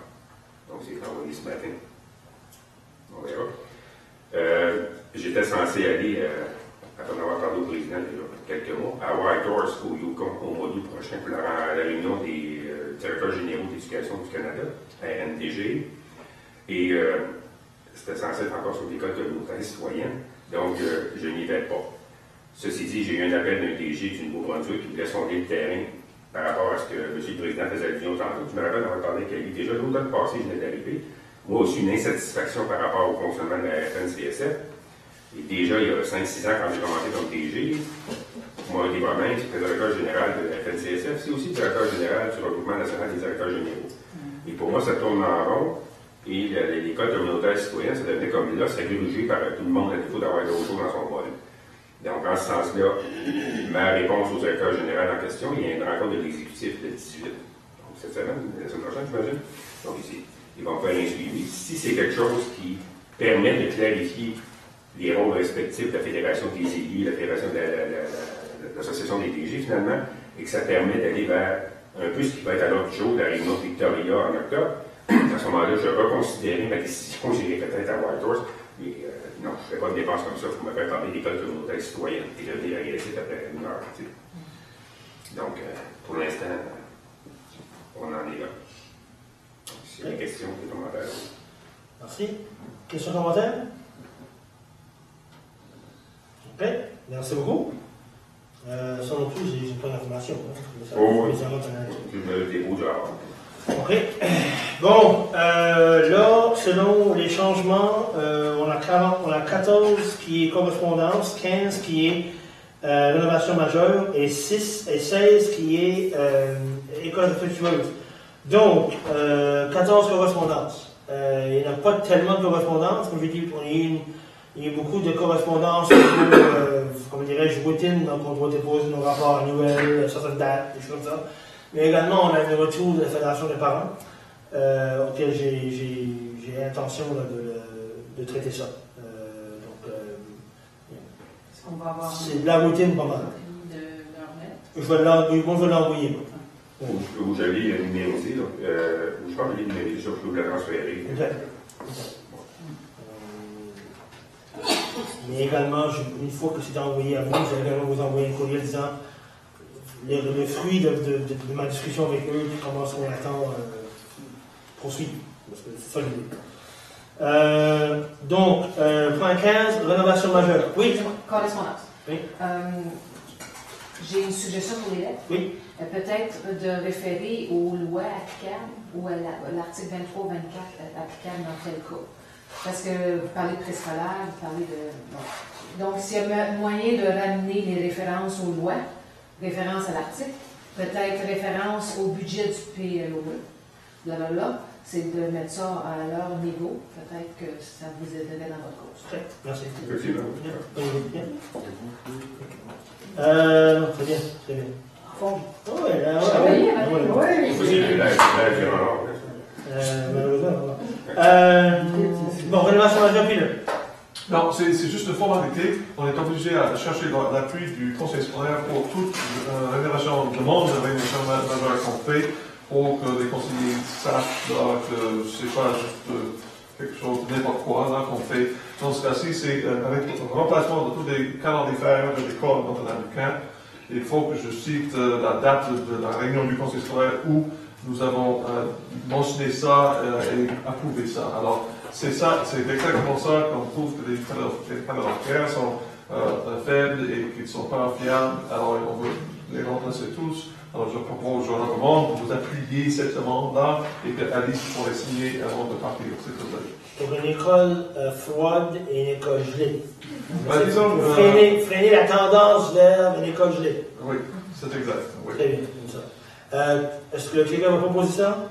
B: Donc, c'est envoyé ce matin. On verra. J'étais censé aller, après avoir parlé au président il y a quelques mois, à Whitehorse, au Yukon, au mois d'août prochain, pour la réunion des directeurs généraux d'éducation du Canada, à NTG. Et c'était censé être encore sur l'école communautaire citoyenne, donc je n'y vais pas. Ceci dit, j'ai eu un appel d'un DG du Nouveau-Brunswick qui voulait sonder le terrain par rapport à ce que M. le Président faisait allusion tantôt. Je me rappelle d'avoir parlé avec lui déjà l'automne passé, je venais d'arriver. Moi aussi, une insatisfaction par rapport au fonctionnement de la FNCSF. Et déjà, il y a 5-6 ans, quand j'ai commencé comme DG, moi, un des problèmes, c'est que le directeur général de la FNCSF, c'est aussi le directeur général du Regroupement national des directeurs généraux. Et pour moi, ça tourne en rond. Et l'école communautaire citoyenne, ça devenait comme là, c'est dirigé par tout le monde à défaut d'avoir de l'eau chaude dans son bol. Donc, en ce sens-là, ma réponse aux directeurs généraux en question, il y a une rencontre de l'exécutif le 18. Donc, cette semaine, la semaine prochaine, j'imagine. Donc, ici, ils vont faire un suivi. Si c'est quelque chose qui permet de clarifier les rôles respectifs de la Fédération des élus, la Fédération de l'Association des DG, finalement, et que ça permet d'aller vers un peu ce qui va être à l'ordre du jour de la réunion de Victoria en octobre, à ce moment-là, je reconsidérais ma décision, j'irai peut-être à Whitehorse, mais non, je ne ferai pas de dépenses comme ça pour me faire parler d'école communautaire citoyenne et je vais réaliser après une heure. Tu sais. Donc, pour l'instant, on en est là. S'il y a des questions, des commentaires.
A: Merci. Questions, commentaires? OK. Merci beaucoup. Ça non plus, j'ai pas d'informations.
B: Oh, oui. Je me débrouille genre.
A: OK. Bon, là, selon les changements, on a 14 qui est correspondance, 15 qui est rénovation majeure et 16 qui est école affectueuse. Donc, 14 correspondances. Il n'y en a pas tellement de correspondances. Comme je dis, il y a beaucoup de correspondances, comme dirais-je, routine, donc on doit déposer nos rapports annuels, certaines dates, des choses comme ça. Mais également, on a un retour de la Fédération des parents, auquel j'ai l'intention de traiter ça.
D: Est-ce qu'on va avoir
A: c'est de la routine pas mal.
D: de leur mettre?
A: Je vais l'envoyer.
B: Où j'avais le numérosé, donc, je pense que je l'ai numérosé, je peux la transférer.
A: Okay. Mais également, une fois que c'est envoyé à vous, je vais également vous envoyer un courriel disant le fruit de ma discussion avec eux, comment est-ce qu'on attend poursuivre. Parce que c'est ça l'idée. Donc, point 15, rénovation majeure. Oui.
H: Correspondance.
A: Oui.
H: J'ai une suggestion pour les lettres.
A: Oui.
H: Peut-être de référer aux lois applicables ou à l'article 23-24 applicable dans tel cas. Parce que vous parlez de préscolaire, vous parlez de... Bon. Donc, s'il y a moyen de ramener les références aux lois, référence à l'article, peut-être référence au budget du PLOE, là, c'est de mettre ça à leur niveau. Peut-être que ça vous aiderait dans votre cause.
A: Okay. Merci.
B: Effectivement.
A: Non, c'est bien, c'est bien.
H: Fond.
A: Oui, bon, rénovation majeure, puis là.
E: Non, c'est juste une formalité. On est obligé à chercher l'appui du conseil scolaire pour toute rénovation, demande de rénovation majeure qu'on fait, pour que les conseillers sachent là, que c'est pas juste quelque chose, n'importe quoi là, qu'on fait. Dans ce cas-ci, c'est avec le remplacement de tous les calendriers de l'école Notre-Dame-du-Camp. Il faut que je cite la date de la réunion du conseil scolaire où nous avons mentionné ça et approuvé ça. Alors, c'est ça, c'est exactement ça qu'on trouve que les calendriers sont faibles et qu'ils ne sont pas fiables. Alors, on veut les remplacer tous. Alors, je recommande que vous appuyiez cette demande-là et que Alice pourrait signer avant de partir.
A: Pour une école froide et une école gelée.
E: Disons,
A: freiner la tendance vers une école gelée.
E: Oui, c'est exact. Oui.
A: Très bien, comme ça. Est-ce que quelqu'un va proposer ça?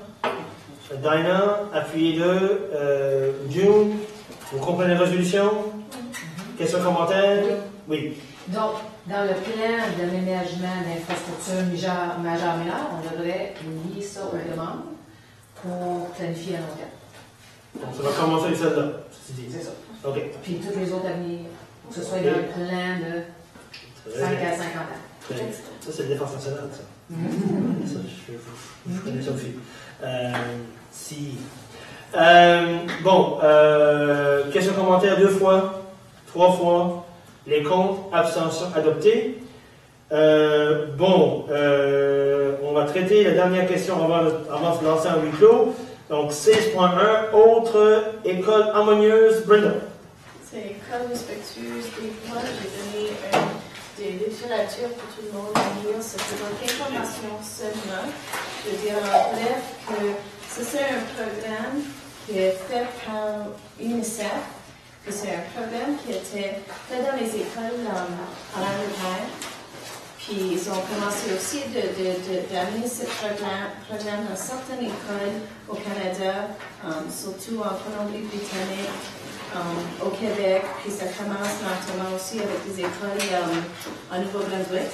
A: Dinah, appuyez-le. June, vous comprenez la résolution? Questions, commentaires? Oui.
H: Donc, dans le plan d'aménagement d'infrastructures majeures-mineures, on devrait lier ça aux demandes pour planifier à long terme.
A: Donc, ça va commencer avec celle-là.
H: C'est ça.
A: OK.
H: Puis toutes les autres à venir, que ce soit dans le plan de 5 à 50 ans.
A: Très bien. Ça, c'est la défense nationale, ça. Ça, je connais ça aussi. Bon, question commentaire 2 fois, 3 fois. Les comptes, abstention, adopté. Bon, on va traiter la dernière question avant de se lancer en huis clos. Donc, 16.1, autre école harmonieuse, Brenda.
C: C'est école respectueuse et moi, j'ai donné des littératures pour tout le monde à lire. C'est pour votre information seulement. Je veux dire en bref que c'est un programme qui est fait par UNICEF. C'est un programme qui était fait dans les écoles en Angleterre. Puis ils ont commencé aussi d'amener ce programme dans certaines écoles au Canada, surtout en Colombie-Britannique, au Québec, puis ça commence lentement aussi avec des écoles en Nouveau-Brunswick.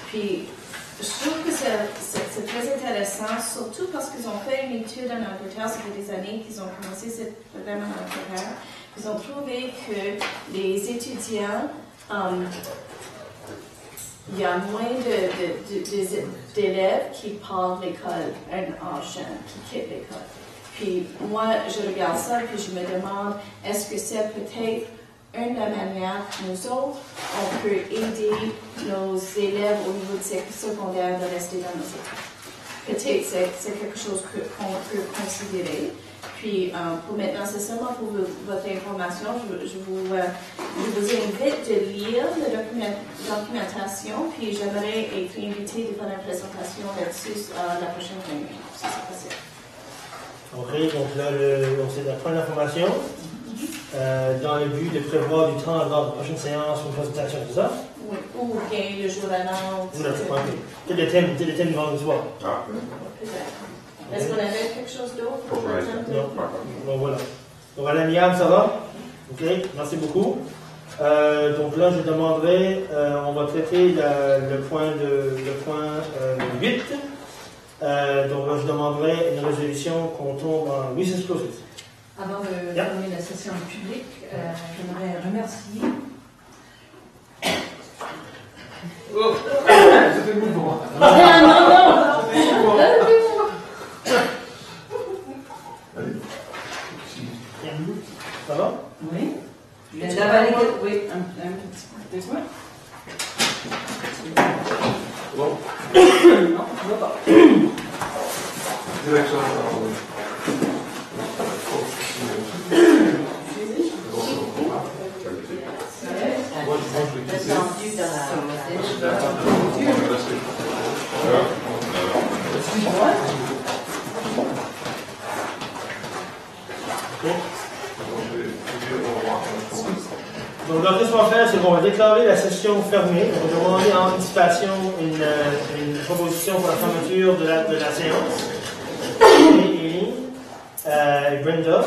C: Puis je trouve que c'est très intéressant, surtout parce qu'ils ont fait une étude en Angleterre, ça fait des années qu'ils ont commencé ce programme en Angleterre. Ils ont trouvé que les étudiants, il y a moins d'élèves qui partent l'école en jeune, qui quittent l'école. Puis moi, je regarde ça, puis je me demande, est-ce que c'est peut-être une de la manière que nous autres, on peut aider nos élèves au niveau du secondaire de rester dans nos écoles. Peut-être c'est quelque chose qu'on peut considérer. Puis pour maintenant, c'est seulement pour votre information, je vous invite de lire la documentation, puis j'aimerais être invité de faire une présentation là-dessus la prochaine réunion, si c'est possible.
A: Ok, donc là, c'est la première information. Dans le but de prévoir du temps lors de la prochaine séance ou une présentation, c'est ça?
C: Oui, ou bien le jour d'avant.
A: C'est le thème vendredi soir.
B: Ah,
C: peut-être. Est-ce qu'on avait quelque chose d'autre pour le thème?
A: Non. Donc voilà. Donc à l'amiable, ça va? Ok, merci beaucoup. Donc là, je demanderai, on va traiter le point 8. Donc là, je demanderai une résolution qu'on tombe en recess clause.
H: Avant de terminer la session publique, j'aimerais remercier.
E: Oh, c'était le mouvement.
A: Ça va?
D: Oui. Oui, un petit peu. Dis-moi.
E: Bon.
D: Non, je ne vois pas.
E: Direction.
A: Donc, là, qu'est-ce qu'on va faire, c'est qu'on va déclarer la session fermée. On va demander en anticipation une proposition pour la fermeture de la séance. Et Brenda.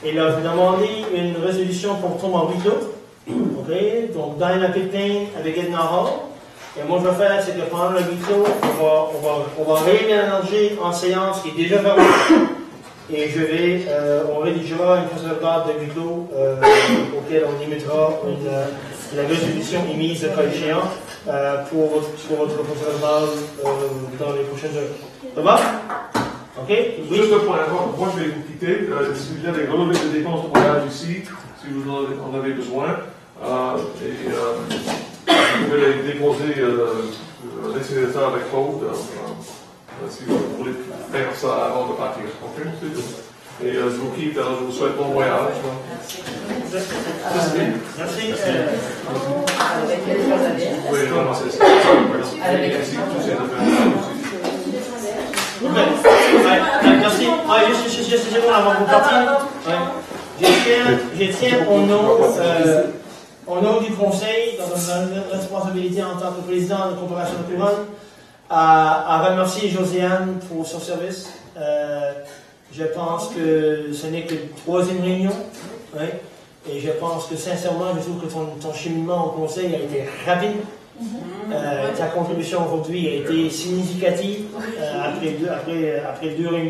A: Et là, je vais demander une résolution pour tomber en huis clos. OK? Donc, Diana Pickling avec Edna Hall. Et moi, je vais faire, c'est que pendant le huis clos, on va réaménager en séance qui est déjà fermée. Et on rédigera une procédure de huis clos auquel on émettra la résolution émise de cas échéant pour votre procédure dans les prochaines heures. Ça va? OK?
E: Juste un point encore, moi je vais vous quitter. Il y a des relevés de dépenses de voyage ici, si vous en avez besoin. Vous pouvez les déposer, laisser ça avec Claude, si vous voulez faire ça avant de partir. OK? C'est tout. Et je vous quitte, je vous souhaite bon voyage.
A: Merci.
E: Oui, vraiment, c'est ça. Merci.
A: Merci. Juste avant de partir. Je tiens au nom du Conseil, dans notre responsabilité en tant que président de la Corporation de Couronne, à remercier Josiane pour son service. Je pense que ce n'est que la 3e réunion. Hein, et je pense que sincèrement, je trouve que ton cheminement au Conseil a été rapide. Ta contribution aujourd'hui a été significative après 2 réunions.